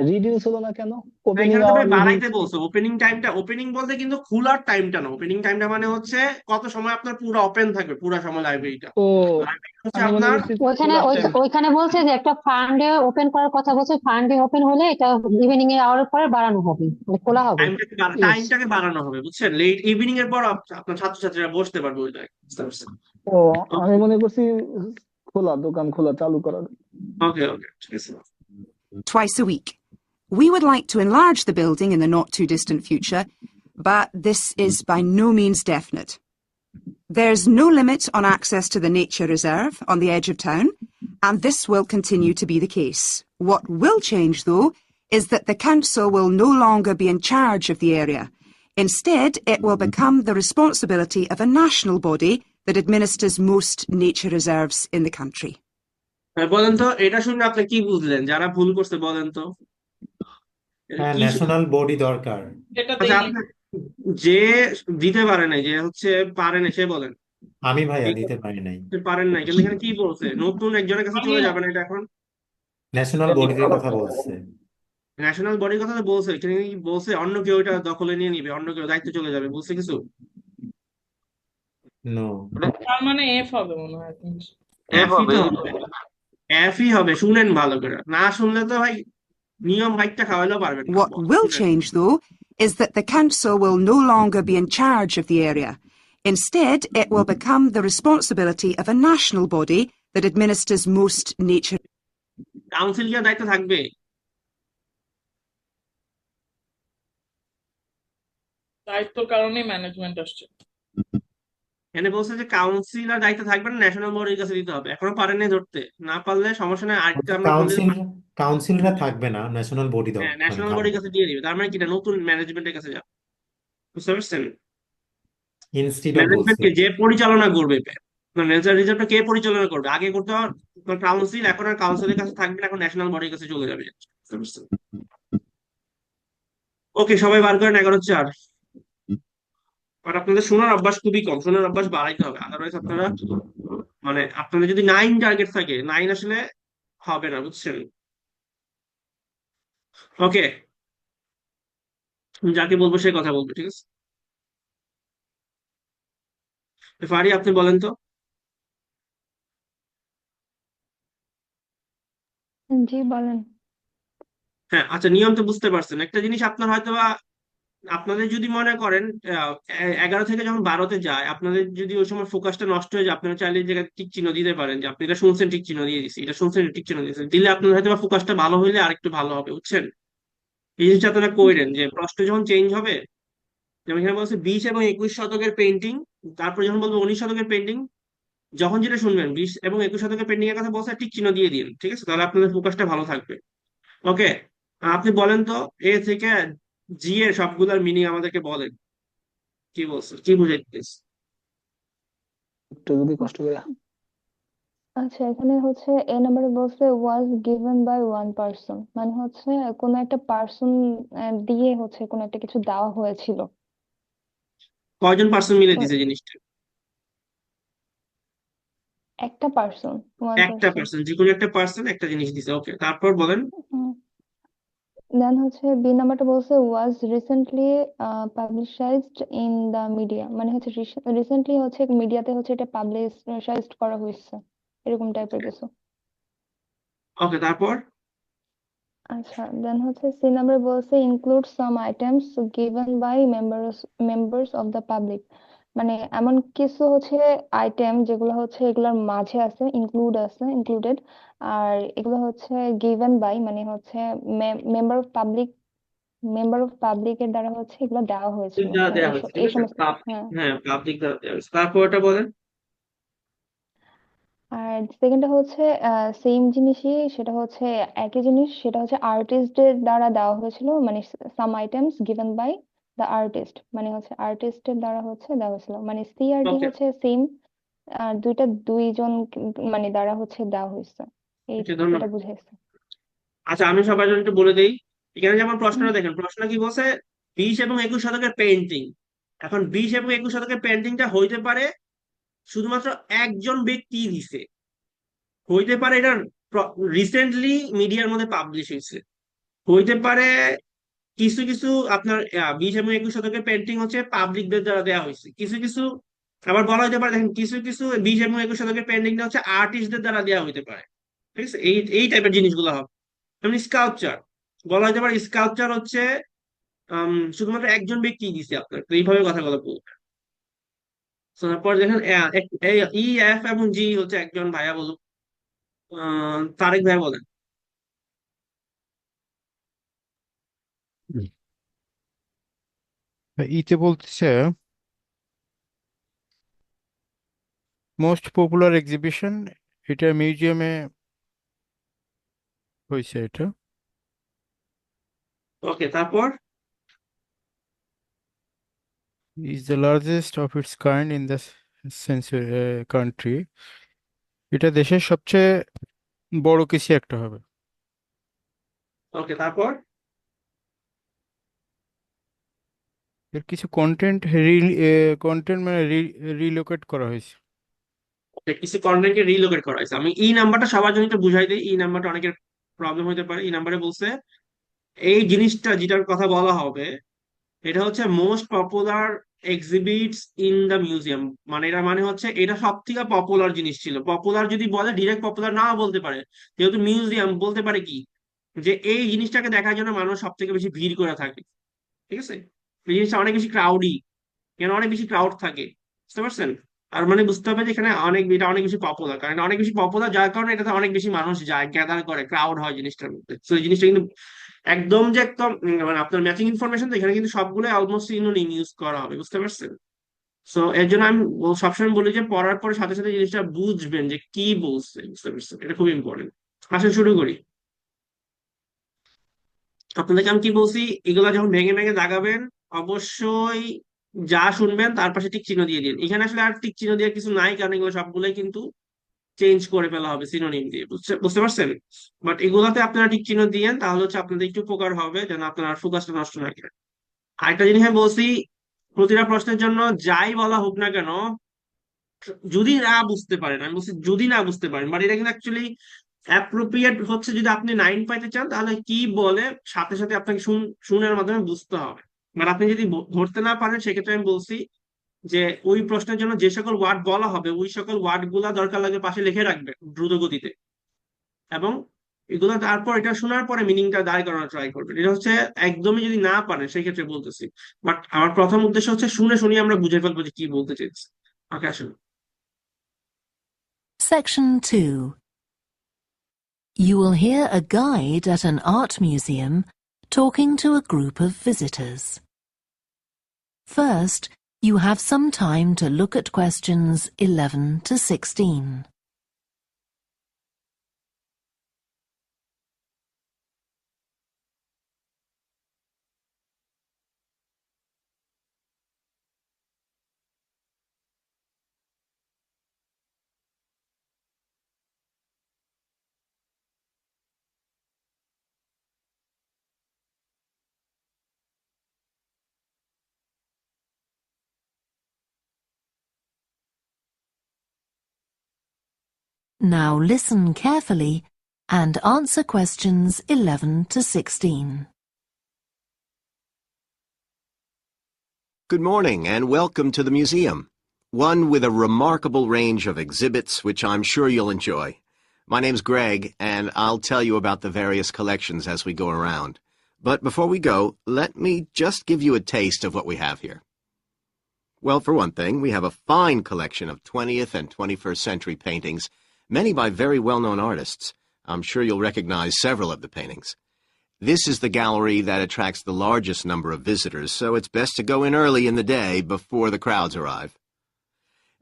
রিডিউস হলো না কেন? না, ওপেনিং এখানে তো আওয়ার ভাই রিডিউস। বাড়াইতে বলছে ওপেনিং টাইমটা। ওপেনিং বলতে কিন্তু খোলার টাইমটা না, ওপেনিং টাইমটা মানে হচ্ছে কত সময় আপনার পুরো ওপেন থাকবে, পুরো সময় লাইব্রেরিটা। ও লাইব্রেরি হচ্ছে আমি মনে আপনার করছি ওইখানে খোলার টাইম। ওইখানে বলছে যে একটা ফান্ডে ওপেন করার কথা বলছে, ফান্ডে ওপেন হলে এটা ইভিনিং এর আওয়ারের পরে বাড়ানো হবে, মানে খোলা হবে। ইয়েস, টাইমটাকে বাড়ানো হবে, বুঝছেন। লেট ইভিনিং এর পর আপনার ছাত্রছাত্রীরা বসতে পারবে ওই জায়গায়, বুঝতে পারছেন। ও আমি মনে করছি খোলা, দোকান খোলা চালু করার। ওকে ওকে, ঠিক আছে। Twice a week. We would like to enlarge the building in the not too distant future, but this is by no means definite. There's no limit on access to the nature reserve on the edge of town, and this will continue to be the case. What will change, though, is that the council will no longer be in charge of the area. Instead, it will become the responsibility of a national body that administers most nature reserves in the country. বলেন তো, এটা শুনে আপনি কি বুঝলেন? যারা ভুল করছে বলেন তো। হ্যাঁ, কি ন্যাশনাল বডি দরকার। এটা আচ্ছা, দেইনি। আপনি যে দিতে পারে নাই, যে হচ্ছে পারে না, সে বলেন। আমি ভাইয়া এই দিতে পারি নাই। আপনি পারেন নাই, কিন্তু এখানে কি বলছে? নতুন একজনের কাছে চলে যাবেন, এটা এখন ন্যাশনাল বডির কথা বলছে। ন্যাশনাল বডির কথা তো বলছে। এখানে কি বলছে অন্য কেউ এটা দখলে নিয়ে নিবে, অন্য কেউ দায়িত্ব চলে যাবে, বলছে কিছু? নো, তার মানে এফ হবে মনে হয়। এফ এফই হবে। তো হবে, এফই হবে। শুনেন ভালো করে, না শুনলে তো ভাই নিয়ম ভাইটটা খাওয়াইলেও পারবেন না। What will change, though, is that the council will no longer be in charge of the area. Instead, it will become the responsibility of a national body that administers most nature. Council কি আর দায়িত্ব থাকবে? দায়িত্বর কারণেই management আসছে। এখানে বলছে যে council আর দায়িত্ব থাকবে না, ন্যাশনাল বডির কাছে দিতে হবে। এখনো পারেন নাই ধরতে, না পারলে সমস্যা নেই, আরেকটা আমরা বলি। কাউন্সিলরা থাকবে না, ন্যাশনাল বডি হ্যাঁ, মানে ন্যাশনাল থাকবে। বডির কাছে দিয়ে দিবে। তার মানে কি, এটা নতুন ম্যানেজমেন্টের কাছে যাবে, বুঝতে পারছেন। ইনস্টিড অফ ম্যানেজমেন্ট বলছে। যে পরিচালনা করবে, নেচার রিজার্ভটা কে পরিচালনা করবে? আগে করতে হয় কাউন্সিল, এখন আর কাউন্সিলের কাছে থাকবে না, এখন ন্যাশনাল বডির কাছে চলে যাবে, বুঝতে পারছেন। ওকে, সবাই বার করেন 11/4। আর আপনাদের শোনার অভ্যাস খুবই কম, শোনার অভ্যাস বাড়াইতে হবে। আদারওয়াইজ আপনারা মানে আপনাদের যদি 9 টার্গেট থাকে, 9 আসলে হবে না, বুঝছেন। ওকে, যাকে বলবো সে কথা বলবে, ঠিক আছে। ফারি, আপনি বলেন তো। জি বলেন। হ্যাঁ, আচ্ছা, নিয়ম তো বুঝতে পারছেন। একটা জিনিস আপনার হয়তো বা আপনাদের যদি মনে করেন 11 থেকে যখন 12তে যায়, আপনাদের যদি ওই সময় ফোকাসটা নষ্ট হয়ে যায়, আপনারা চাইলে এই জায়গায় টিক চিহ্ন দিতে পারেন, যে আপনি এটা শুনছেন টিক চিহ্ন দিয়ে দিচ্ছি, এটা শুনছেন টিক চিহ্ন দিয়েছেন, দিলে আপনার হয়তো বা ফোকাসটা ভালো হইলে আরেকটু ভালো হবে, বুঝছেন। এই জিনিসটা আপনারা কইরেন যে প্রশ্ন যখন চেঞ্জ হবে, যেমন এখানে বলছে 20 এবং 21 শতকের পেন্টিং, তারপর যখন বলবো 19 শতকের পেন্টিং, যখন যেটা শুনবেন 20 এবং 21 শতকের পেন্টিং এর কথা বলছে, টিক চিহ্ন দিয়ে দিন, ঠিক আছে। তাহলে আপনাদের ফোকাসটা ভালো থাকবে। ওকে, আপনি বলেন তো এ থেকে জি এর সবগুলোর মিনিং আমাদেরকে বলেন। কি বলছো, কি বুঝাইতেছ? একটু যদি কষ্ট করে। আচ্ছা, এখানে হচ্ছে এ নাম্বারে বলছে was given by one person, মানে হচ্ছে কোনো একটা পার্সন দিয়ে হচ্ছে কোনো একটা কিছু দেওয়া হয়েছিল। কয়জন পার্সন মিলে তো দিছে জিনিসটা? একটা পার্সন, ওয়ান একটা পার্সন। পার্সন, যে কোনো একটা পার্সন একটা জিনিস দিছে। ওকে, তারপর বলেন। দেন হচ্ছে বি নাম্বারটা বলছে was recently publicised in the media, মানে হচ্ছে রিসেন্টলি হচ্ছে মিডিয়াতে হচ্ছে এটা পাবলিশাইজড করা হয়েছে, এরকম টাইপের কিছু। ওকে, তারপর। আচ্ছা, দেন হচ্ছে সি নাম্বার বলছে include some items given by members of the public, মানে এমন কিছু হচ্ছে আইটেম যেগুলো হচ্ছে এগুলোর মাঝে আছে, ইনক্লুডেড, আর এগুলো হচ্ছে গিভেন বাই মানে হচ্ছে মেম্বার অফ পাবলিক, এর দ্বারা হচ্ছে এগুলো দেওয়া হয়েছিল, যা মানে দেওয়া হয়েছে, ঠিক এই আছে, সমস্ত। পাবলিক, হ্যাঁ। হ্যাঁ পাবলিক দ্বারা দেওয়া হয়েছে। তারপর ওটা বলেন। আর সেকেন্ডটা হচ্ছে সেম জিনিসই, সেটা হচ্ছে একই জিনিস, সেটা হচ্ছে আর্টিস্টদের দ্বারা দেওয়া হয়েছিল, মানে some items given by the artist, মানে হচ্ছে আর্টিস্টের দ্বারা হচ্ছে দেওয়া হয়েছিল, মানে সি আর ডি ওকে, হচ্ছে সেম, আর দুইজন মানে দ্বারা হচ্ছে দেওয়া হয়েছে, এই ওকে, এটা ধন্যবাদ। বুঝাইছে। আচ্ছা, আমি সবার জন্য একটু বলে দিই। এখানে যেমন হুম। প্রশ্নটা দেখেন, প্রশ্ন কি বলছে? 20 এবং 21 শতকের পেন্টিং। এখন 20 এবং 21 শতকের পেন্টিংটা হইতে পারে শুধুমাত্র একজন ব্যক্তি দিছে, হইতে পারে এটা রিসেন্টলি মিডিয়ার মধ্যে পাবলিশ হয়েছে, হইতে পারে কিছু কিছু আপনার 20 এবং 21 শতকের পেন্টিং হচ্ছে পাবলিকদের দ্বারা দেওয়া হয়েছে, কিছু কিছু আবার বলা হতে পারে, দেখেন কিছু কিছু 20 এবং 21 শতকের পেন্টিংটা হচ্ছে আর্টিস্টদের দ্বারা দেওয়া হইতে পারে। ঠিক আছে, এই এই টাইপের জিনিসগুলো হবে। যেমন স্কাল্পচার, বলা হতে পারে স্কাল্পচার হচ্ছে শুধুমাত্র একজন ব্যক্তি দিছে আপনার, তো এইভাবে কথাগুলো বলবে। So, তারপর দেখেন ই, এফ এবং জি হচ্ছে একজন ভাইয়া বলুক। তারেক ভাইয়া বলেন। ইতে বলতেছে মোস্ট পপুলার এক্সিবিশন, এটা মিউজিয়ামে হয়েছে এটা। ওকে, তারপর। Is the largest of its kind in the country, এটা দেশের সবচেয়ে বড় কিছু একটা হবে। ওকে, তারপর। এর কিছু কন্টেন্ট মানে রিলোকেট করা হয়েছে। Okay, কিছু কন্টেন্টকে রিলোকেট করা হয়েছে। আমি ই নাম্বারটা সবার জন্য একটু বুঝাই দিই, ই নাম্বারটা অনেকের প্রবলেম হতে পারে। ই নাম্বারে বলছে এই জিনিসটা যেটার কথা বলা হবে এটা হচ্ছে most popular exhibits in the museum, মানে এটা মানে হচ্ছে এটা সব থেকে পপুলার জিনিস ছিল। পপুলার যদি বলে, ডিরেক্ট পপুলার নাও বলতে পারে, যেহেতু মিউজিয়াম বলতে পারে কি, যে এই জিনিসটাকে দেখার জন্য মানুষ সব থেকে বেশি ভিড় করে থাকে। ঠিক আছে, এই জিনিসটা অনেক বেশি ক্রাউডি, এখানে অনেক বেশি ক্রাউড থাকে, বুঝতে পারছেন? আর মানে বুঝতে হবে যে এখানে এটা অনেক বেশি পপুলার, কারণ এটা অনেক বেশি পপুলার যার কারণে এটাতে অনেক বেশি মানুষ যায়, গ্যাদার করে, ক্রাউড হয় জিনিসটার মধ্যে। তো এই জিনিসটা কিন্তু একদম যে একদম মানে আপনার ম্যাচিং ইনফরমেশন, তো এখানে কিন্তু সবগুলো অলমোস্ট সিনোনিম ইউজ করা হবে, বুঝতে পারছেন? সো এর জন্য আমি সবসময় বলি যে পড়ার পরে সাথে সাথে জিনিসটা বুঝবেন যে কি বলছে, বুঝতে পারছেন? এটা খুব ইম্পর্টেন্ট। আসলে শুরু করি। আপনাদেরকে আমি কি বলছি, এগুলা যখন ভেঙে ভেঙে দাগাবেন অবশ্যই যা শুনবেন তার পাশে টিক চিহ্ন দিয়ে দিন। এখানে আসলে আর টিক চিহ্ন দিয়ে কিছু নাই, কারণ এগুলো সবগুলোই কিন্তু চেঞ্জ করে ফেলা হবে সিনোনিম দিয়ে, বুঝতে পারছেন? বাট এগুলাতে আপনারা টিক চিহ্ন দিয়েন, তাহলে হচ্ছে আপনাদের একটু উপকার হবে, যেন আপনার ফোকাসটা নষ্ট না করে। আরেকটা জিনিস আমি বলছি, প্রতিটা প্রশ্নের জন্য যাই বলা হোক না কেন, যদি না বুঝতে পারেন, আমি বলছি যদি না বুঝতে পারেন, বাট এটা কিন্তু অ্যাকচুয়ালি অ্যাপ্রোপ্রিয়েট হচ্ছে, যদি আপনি 9 পাইতে চান তাহলে কি বলে সাথে সাথে আপনাকে শুনের মাধ্যমে বুঝতে হবে। মানে আপনি যদি ধরতে না পারেন, সেক্ষেত্রে আমি বলছি যে ওই প্রশ্নের জন্য যে সকল ওয়ার্ড বলা হবে ওই সকল ওয়ার্ড গুলা দরকার লাগবে পাশে লিখে রাখবেন দ্রুত গতিতে, এবং এগুলো তারপর এটা শোনার পরে মিনিংটা দাঁড় করানোর ট্রাই করবেন। এটা হচ্ছে একদমই যদি না পারেন সেই ক্ষেত্রে বলতেছি, বাট আমার প্রথম উদ্দেশ্য হচ্ছে শুনে শুনে আমরা বুঝে ফেলবো যে কি বলতে চাইছি। ওকে, আসুন। Section 2. You will hear a guide at an art museum talking to a group of visitors. First, you have some time to look at questions 11 to 16. Now listen carefully and answer questions 11 to 16. Good morning and welcome to the museum, one with a remarkable range of exhibits which I'm sure you'll enjoy. My name's Greg, and I'll tell you about the various collections as we go around. But before we go, let me just give you a taste of what we have here. Well, for one thing, we have a fine collection of 20th and 21st century paintings, many by very well-known artists. I'm sure you'll recognize several of the paintings. This is the gallery that attracts the largest number of visitors, so it's best to go in early in the day before the crowds arrive.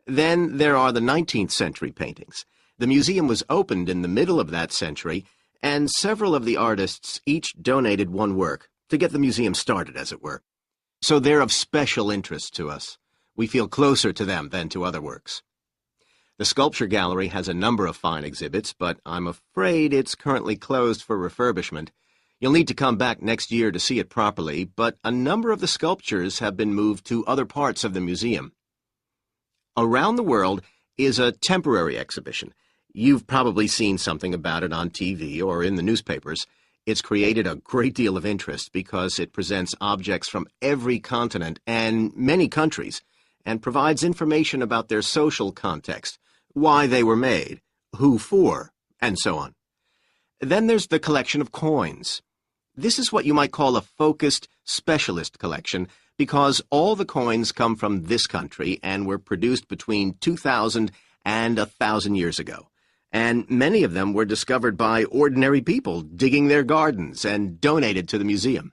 Then there are the 19th century paintings. The museum was opened in the middle of that century, and several of the artists each donated one work to get the museum started, as it were. So they're of special interest to us. We feel closer to them than to other works. The sculpture gallery has a number of fine exhibits, but I'm afraid it's currently closed for refurbishment. You'll need to come back next year to see it properly, but a number of the sculptures have been moved to other parts of the museum. Around the World is a temporary exhibition. You've probably seen something about it on TV or in the newspapers. It's created a great deal of interest because it presents objects from every continent and many countries, and provides information about their social context, why they were made, who for, and so on. Then there's the collection of coins. This is what you might call a focused specialist collection because all the coins come from this country and were produced between 2000 and 1,000 years ago. And many of them were discovered by ordinary people digging their gardens and donated to the museum.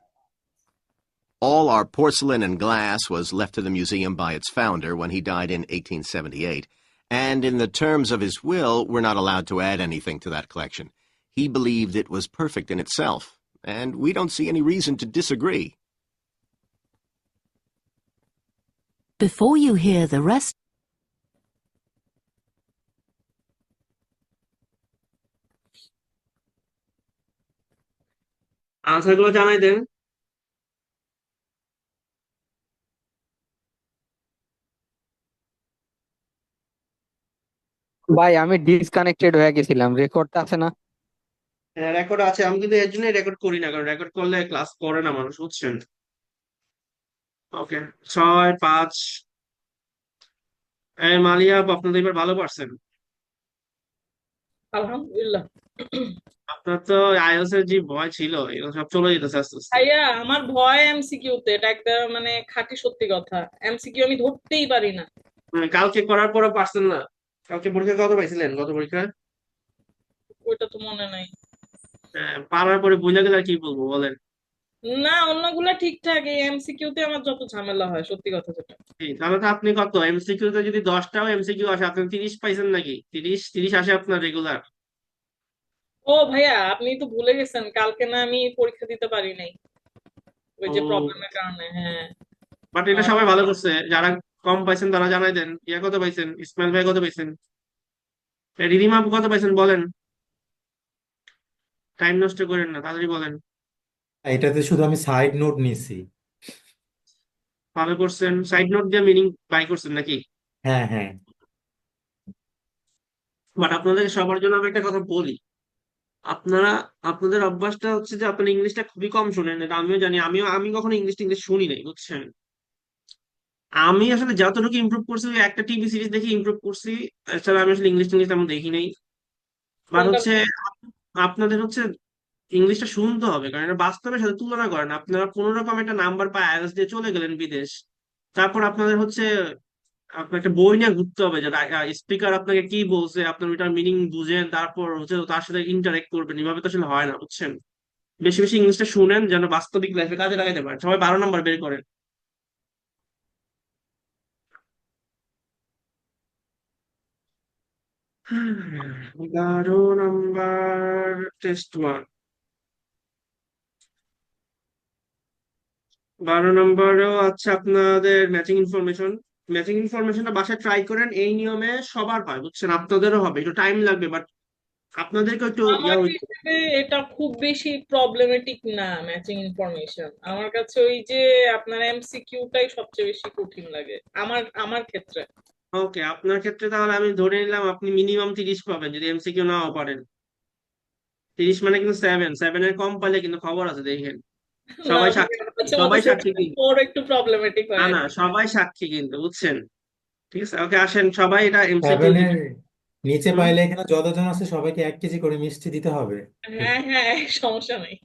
All our porcelain and glass was left to the museum by its founder when he died in 1878, and in the terms of his will, we're not allowed to add anything to that collection. He believed it was perfect in itself, and we don't see any reason to disagree. Before you hear the rest, আনসারগুলো জানাই দেন। ভাই আমি disconnected হয়ে গেছিলাম, রেকর্ডটা আছে না? হ্যাঁ, record আছে। আমি কিন্তু এর জন্যই রেকর্ড করি না, কারণ রেকর্ড করলে ক্লাস করে না মানুষ, বুঝছেন? ওকে, 6-5। মালিয়া আপু, আপনাদের এবার ভালো পারছেন। আলহামদুলিল্লাহ। আপনার তো আইএলটিএস এর যে ভয় ছিল এগুলো সব চলে যেতেছে আস্তে আস্তে। ভাইয়া আমার ভয় এমসিকিউ তে, এটা একটা মানে খাঁটি সত্যি কথা, এমসিকিউ আমি ধরতেই পারি না। কালকে করার পরে পারছেন না? কালকে পরীক্ষা কত পাইছিলেন, গত পরীক্ষায়? ওইটা তো মনে নাই। পারার পরে বুঝে গেলে আর কি বলবো বলেন? না, অন্যগুলা ঠিকঠাক, এই এমসিকিউ তে আমার যত ঝামেলা হয়, সত্যি কথা যেটা। তাহলে তো আপনি কত এমসিকিউ তে যদি 10টাও এমসিকিউ আসে আপনি 30 পাইছেন নাকি? 30 আসে আপনার রেগুলার? ও ভাইয়া, আপনি তো ভুলে গেছেন কালকে না আমি পরীক্ষা দিতে পারি নাই ওই যে ও, প্রবলেমের কারণে। হ্যাঁ। বাট এটা সবাই ভালো করছে। যারা কম পাইছেন তারা জানাই দেন। ইয়া কত পাইছেন? ইসমাইল ভাই কত পাইছেন? রিদিমা আপু কত পাইছেন বলেন? টাইম নষ্ট করেন না, তাড়াতাড়ি বলেন। এটাতে শুধু আমি সাইড নোট নিছি। ভালো করছেন। সাইড নোট দিয়ে মিনিং বাই করছেন নাকি? হ্যাঁ হ্যাঁ। বাট আপনাদের সবার জন্য আমি একটা কথা বলি, আপনাদের অভ্যাসটা হচ্ছে যে আপনারা ইংলিশটা খুবই কম শুনেন। এটা আমিও জানি, আমি কখনো ইংলিশ শুনি নাই, বুঝছেন? আমি আসলে যতটুকু ইমপ্রুভ করছি ওই একটা টিভি সিরিজ দেখে ইমপ্রুভ করছি। এছাড়া আমি আসলে ইংলিশ তেমন দেখি নাই। বাট কোনটা? হচ্ছে আপনাদের হচ্ছে ইংলিশটা শুনতে হবে, কারণ এটা বাস্তবের সাথে তুলনা করেন। আপনারা কোনো রকম একটা নাম্বার পায় আইএলটিএস দিয়ে চলে গেলেন বিদেশ, তারপর আপনাদের হচ্ছে আপনার একটা বই নিয়ে ঘুরতে হবে যে স্পিকার আপনাকে কি বলছে, আপনার ওইটার মিনিং বুঝেন, তারপর হচ্ছে তার সাথে ইন্টারেক্ট করবেন। এভাবে তো আসলে হয় না, বুঝছেন? বেশি বেশি ইংলিশটা শুনেন যেন বাস্তবিক লাইফে কাজে লাগাতে পারেন। সবাই 12 নম্বর বের করেন। 12 নম্বর টেস্ট 1। 12 নম্বরেও আছে আপনাদের ম্যাচিং ইনফরমেশনটা বাসায় ট্রাই করেন। এই নিয়মে সবার হয়, বুঝছেন? আপনাদেরও হবে, একটু টাইম লাগবে, বাট আপনাদেরকে একটু আমার হিসেবে এটা খুব বেশি প্রবলেমেটিক না, ম্যাচিং ইনফরমেশন। আমার কাছে ওই যে আপনার এমসিকিউটাই সবচেয়ে বেশি কঠিন লাগে আমার আমার ক্ষেত্রে। ওকে, আপনার ক্ষেত্রে তাহলে আমি ধরে নিলাম আপনি মিনিমাম 30 পাবেন যদি এমসিকিউ নাও পারেন। 30 মানে কিন্তু 7 কম পাইলে কিন্তু খবর আছে, দেখেন। না সবাই ভাই, সাক্ষী, আমার কাছে মনে সবাই হচ্ছে সাক্ষী কিন্তু। ওর একটু প্রবলেমেটিক না হয়ে না, গেছে। সবাই সাক্ষী কিন্তু, বুঝছেন? ঠিক আছে, ওকে আসেন সবাই এটা এমসিকিউ সেভেনের দিবেন। নিচে হুম। পাইলে এখানে যতজন আছে সবাইকে 1 কেজি করে মিষ্টি দিতে হবে। হ্যাঁ হ্যাঁ, সমস্যা নেই।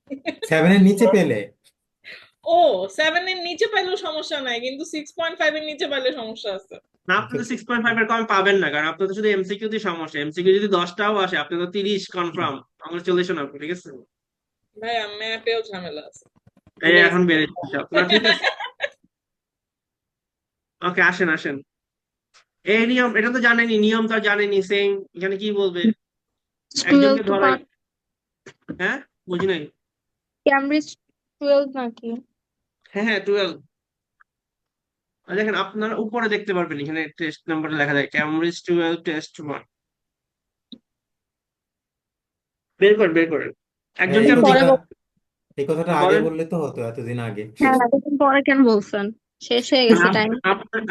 সেভেনের নিচে পেলে ও, 7 এর নিচে পাইলেও সমস্যা নাই, কিন্তু 6.5 এর নিচে পাইলে সমস্যা আছে। না, আপনি তো 6.5 এর কম পাবেন না, কারণ আপনার তো শুধু এমসিকিউ দিয়ে সমস্যা। এমসিকিউ যদি 10টাও আসে আপনি তো 30 কনফার্ম। কংগ্রেচুলেশন আপু, ঠিক আছে। ভাই ম্যাপেও ঝামেলা আছে, এই ভুলে এখন গেছি। বেড়ে যাচ্ছে আপনার, ঠিক আছে। ওকে আসেন আসেন। এই নিয়ম এটা তো জানেনি, নিয়ম তো আর জানেনি, সেম। এখানে কি বলবে? একজনকে 12 to ধরাই। 5 হ্যাঁ, বুঝি নাই। ক্যামব্রিজ 12 নাকি? হ্যাঁ হ্যাঁ, 12। দেখেন আপনার উপরে দেখতে পারবেন, এখানে টেস্ট নাম্বার লেখা যায় ক্যামব্রিজ 12 টেস্ট 1। বের করেন বের করেন। হ্যাঁ, একজনকে এই আমি কথাটা জিজ্ঞাসা, এই কথাটা আগে বলেন। বললে তো হতো এতদিন আগে। হ্যাঁ, এতদিন পরে কেন বলছেন? শেষ হয়ে গেছে টাইম।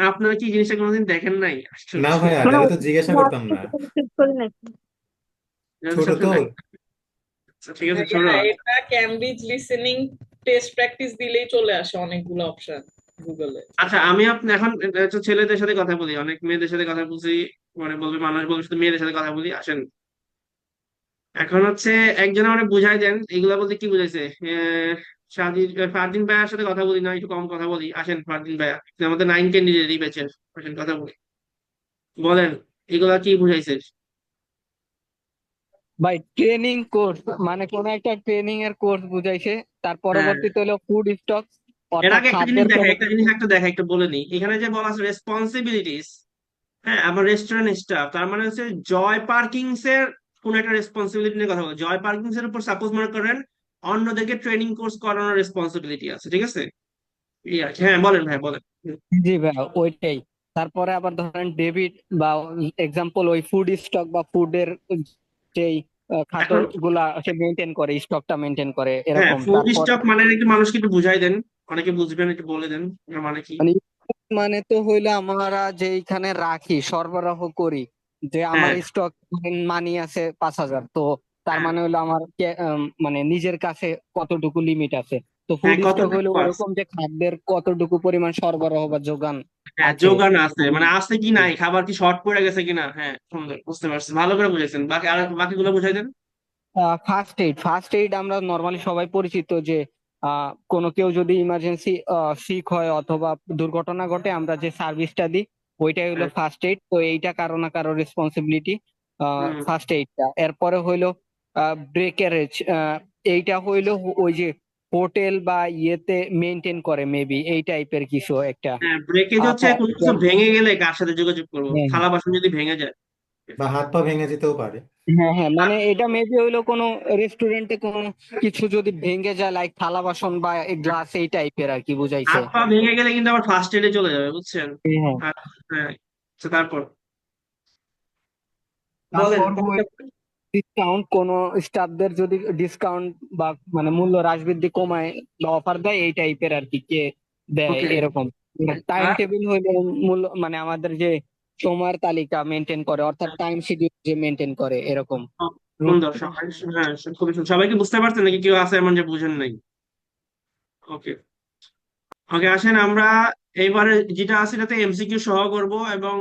আপনারা কি জিনিসটা কোনোদিন দেখেন নাই? না আশ্চর্য। ভাইয়া, মানে তাহলে তো জিজ্ঞাসা করতাম না। ঠিক করি নাকি? ছোট সাথে তো। নাই। আচ্ছা, ঠিক আছে, ছোট। ভাইয়া এটা ক্যামব্রিজ লিসেনিং টেস্ট প্র্যাকটিস দিলেই চলে আসে অনেকগুলো অপশন গুগলে। আচ্ছা, আমি আপনি এখন এটা হচ্ছে ছেলেদের সাথে কথা বলি, অনেক মেয়েদের সাথে কথা বলছি। মানে বলবে, মানুষ বলবে শুধু মেয়েদের সাথে কথা বলি, আসেন। এখন হচ্ছে একজন আমাকে বুঝাই দেন এগুলা বলতে কি বুঝাইছে। ফারদিন ভাইয়ার সাথে কথা বলি না, একটু কম কথা বলি। আসেন ফারদিন ভাইয়া, আপনি আমাদের 9 ক্যান্ডিডেটই ব্যাচের। আসেন কথা বলি, বলেন এগুলা কি বুঝাইছে। ভাই ট্রেনিং কোর্স মানে কোন একটা ট্রেনিং এর কোর্স বুঝাইছে, তার হ্যাঁ, পরবর্তীতে হলো ফুড স্টক এর অর্থাৎ আগে একটা জিনিস খাদ্যের দেখা, কোনো। একটা জিনিস একটা দেখা, একটা বলে নিই। এখানে যে বলা আছে রেসপন্সিবিলিটিস, হ্যাঁ, আমার রেস্টুরেন্ট স্টাফ, তার মানে হচ্ছে জয় পার্কিংস এর কোন একটা রেসপন্সিবিলিটি নিয়ে কথা বলে। জয় পার্কিংস এর উপর সাপোজ মনে করেন অন্যদেরকে ট্রেনিং কোর্স করানোর রেসপন্সিবিলিটি আছে, ঠিক আছে। এই আর কি। হ্যাঁ বলেন ভাই, বলেন। জি ভাই, ওইটাই। তারপরে আবার ধরেন ডেবিট বা এক্সাম্পল ওই ফুড স্টক বা ফুডের যেই এখন খাদ্যগুলা সে মেনটেন করে, স্টকটা মেনটেন করে হ্যাঁ, এরকম। ফুড তারপর স্টক মানে একটু মানুষকে একটু বুঝাই দেন, অনেকে বুঝবেন, একটু বলে দেন এর মানে কি। মানে মানে তো হইলো আমরা যেইখানে রাখি সরবরাহ করি, যে আমার হ্যাঁ স্টক মানি আছে 5,000, তো তার হ্যাঁ মানে হলো আমার মানে নিজের কাছে কতটুকু লিমিট আছে। তো হ্যাঁ, ফুড স্টক হলো কতটুকু আছে। ওরকম যে খাদ্যের কতটুকু পরিমাণ সরবরাহ বা যোগান হ্যাঁ, আছে। যোগান আছে, মানে আছে কি নাই, খাবার কি শর্ট পড়ে গেছে কিনা। হ্যাঁ, সুন্দর, বুঝতে পারছি, ভালো করে বুঝাইছেন। বাকি আর বাকিগুলো বুঝাই দেন। ফার্স্ট এইড আমরা নর্মালি সবাই পরিচিত যে কোনো কেউ যদি ইমার্জেন্সি সিক হয় অথবা দুর্ঘটনা ঘটে, আমরা যে সার্ভিসটা দিই ওইটাই হলো হ্যাঁ। First aid. তো এইটা কারো না কারো রেসপন্সিবিলিটি, হুম। ফার্স্ট এইডটা। এরপরে হইলো ব্রেকারেজ, এইটা হইলো ওই যে হোটেল বা ইয়েতে মেনটেন করে মেবি এই টাইপের কিছু একটা। হ্যাঁ, ব্রেকেজ হচ্ছে কোনো কিছু তারপর ভেঙে গেলে কার সাথে যোগাযোগ করবো, হ্যাঁ থালা বাসন যদি ভেঙে যায়। বা হাত পা ভেঙে যেতেও পারে। হ্যাঁ হ্যাঁ, আ- মানে এটা মেবি হইলো কোনো রেস্টুরেন্টে কোনো কিছু যদি ভেঙে যায়, লাইক থালা বাসন বা গ্লাস, এই টাইপের আর কি বুঝাইছে। হাত পা ভেঙে গেলে কিন্তু আবার ফার্স্ট এডে চলে যাবে, বুঝছেন। হ্যাঁ, আর হ্যাঁ, আচ্ছা, তারপর বলেন। তারপর ডিসকাউন্ট কোনো স্টাফদের যদি ডিসকাউন্ট বা মানে মূল্য হ্রাস বৃদ্ধি কমায় বা অফার দেয় এই টাইপের আর কি কে দেয় ওকে। এরকম। টাইম টেবিল হইলে মূল্য মানে আমাদের যে সময়ের তালিকা মেনটেন করে, অর্থাৎ টাইম শিডিউল যে মেনটেন করে এরকম। সুন্দর, সবাই। হ্যাঁ, খুবই সুন্দর। সবাই কি বুঝতে পারছেন নাকি কেউ আছে এমন যে বুঝেন নাই? ওকে। ওকে আসেন আমরা এইবারে যেটা আছে এটাতে এমসিকিউ সহ করব, এবং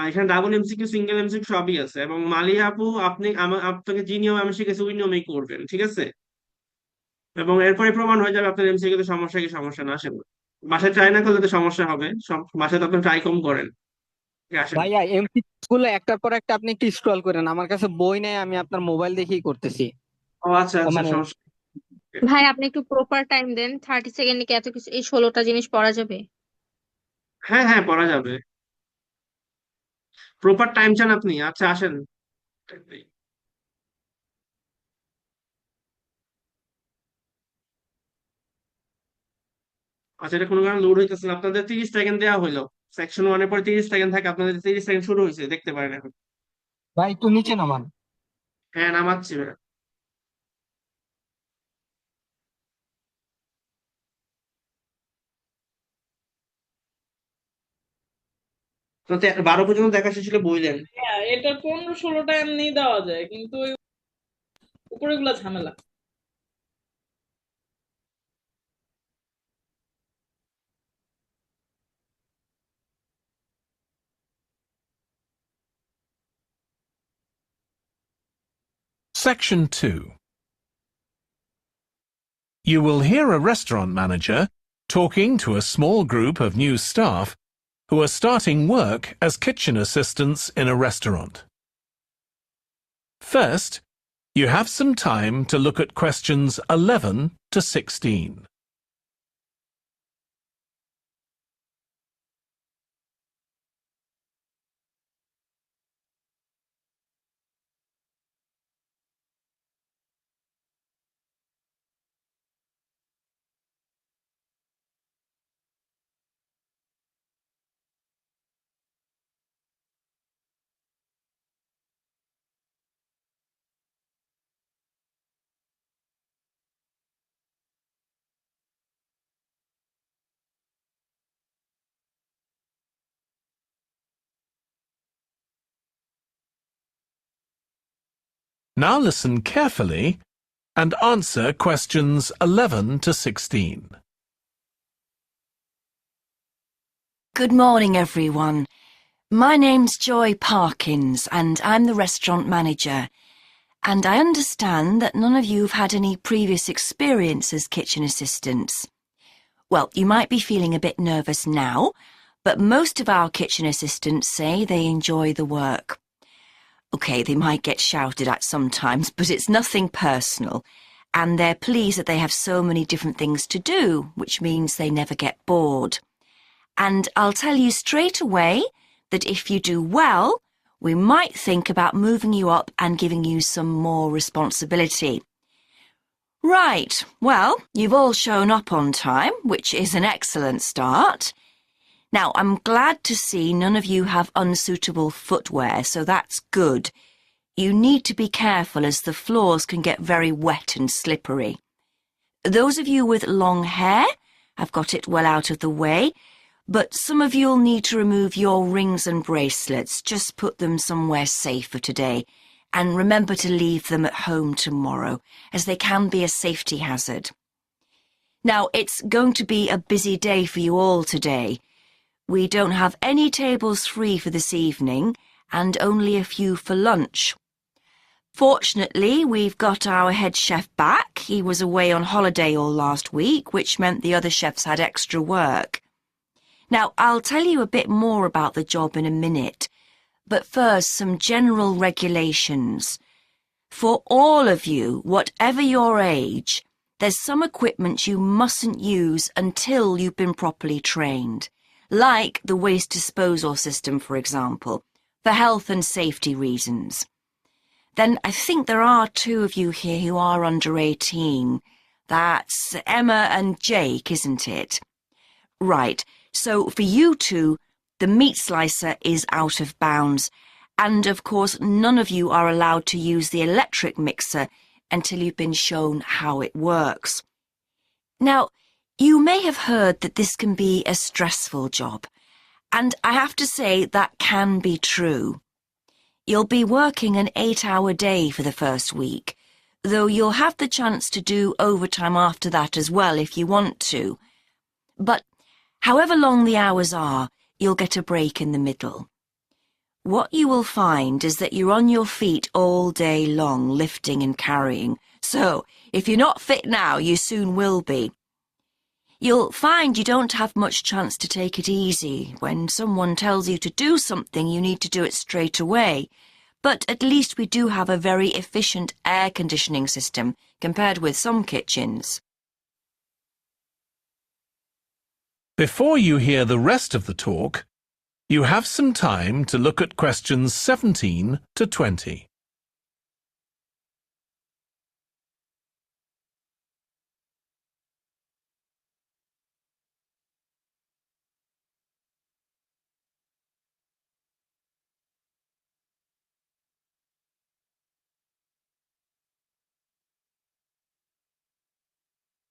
এখানে ডাবল এমসিকিউ, সিঙ্গেল এমসিকিউ সবই আছে। এবং মালিয়া আপু, আপনি আপনাকে যে নিয়ম আমি শিখেছি ওই নিয়মেই করবেন, ঠিক আছে। এবং এরপরে প্রমাণ হয়ে যাবে আপনার এমসিকিউ তে সমস্যা কি সমস্যা না। আসেন, বাসায় ট্রাই না করলে তো সমস্যা হবে। সব বাসায় তো আপনি ট্রাই কম করেন। ঠিক আছে, আসেন। ভাইয়া এমসি গুলো একটার পর একটা আপনি একটু স্ক্রল করেন, আমার কাছে বই নেই, আমি আপনার মোবাইল দেখেই করতেছি। ও আচ্ছা আচ্ছা, মানে সমস্যা নেই। ভাই আপনি একটু প্রপার টাইম দেন, 30 সেকেন্ডে কি এত কিছু এই 16টা জিনিস পড়া যাবে? হ্যাঁ হ্যাঁ, পড়া যাবে। প্রপার টাইম চান আপনি? আচ্ছা আসেন। আচ্ছা, এটা কোনো কারণে লোড হইতেছে না। আপনাদের 30 সেকেন্ড দেওয়া হইলো। সেকশন 1 এর পর 30 সেকেন্ড থাকে, আপনাদের 30 সেকেন্ড শুরু হয়েছে, দেখতে পারেন এখন। ভাই একটু নিচে নামান। হ্যাঁ, নামাচ্ছি ভাই। তো 12 পর্যন্ত দেখা শেষ হলে বললেন। হ্যাঁ, এটা 15-16টা এমনি দেওয়া যায়, কিন্তু ওই উপরে গুলা ঝামেলা। Section 2. You will hear a restaurant manager talking to a small group of new staff who are starting work as kitchen assistants in a restaurant. First, you have some time to look at questions 11 to 16. Now listen carefully and answer questions 11 to 16. Good morning, everyone. My name's Joy Parkins, and I'm the restaurant manager. And I understand that none of you have had any previous experience as kitchen assistants. Well, you might be feeling a bit nervous now, but most of our kitchen assistants say they enjoy the work. OK, they might get shouted at sometimes, but it's nothing personal, and they're pleased that they have so many different things to do, which means they never get bored. And I'll tell you straight away that if you do well, we might think about moving you up and giving you some more responsibility. Right, well, you've all shown up on time, which is an excellent start. Now, I'm glad to see none of you have unsuitable footwear, so that's good. You need to be careful as the floors can get very wet and slippery. Those of you with long hair have got it well out of the way, but some of you'll need to remove your rings and bracelets. Just put them somewhere safer today, and remember to leave them at home tomorrow, as they can be a safety hazard. Now, it's going to be a busy day for you all today. We don't have any tables free for this evening, and only a few for lunch. Fortunately, we've got our head chef back. He was away on holiday all last week, which meant the other chefs had extra work. Now, I'll tell you a bit more about the job in a minute, but first some general regulations. For all of you, whatever your age, there's some equipment you mustn't use until you've been properly trained, like the waste disposal system, for example, for health and safety reasons. Then I think there are 2 of you here who are under 18. That's Emma and Jake, isn't it? Right. So for you 2, the meat slicer is out of bounds, and of course none of you are allowed to use the electric mixer until you've been shown how it works. Now, you may have heard that this can be a stressful job, and I have to say that can be true. You'll be working an 8-hour day for the first week, though you'll have the chance to do overtime after that as well if you want to. But however long the hours are, you'll get a break in the middle. What you will find is that you're on your feet all day long, lifting and carrying. So, if you're not fit now, you soon will be. You'll find you don't have much chance to take it easy. When someone tells you to do something, you need to do it straight away. But at least we do have a very efficient air conditioning system compared with some kitchens. Before you hear the rest of the talk, you have some time to look at questions 17 to 20.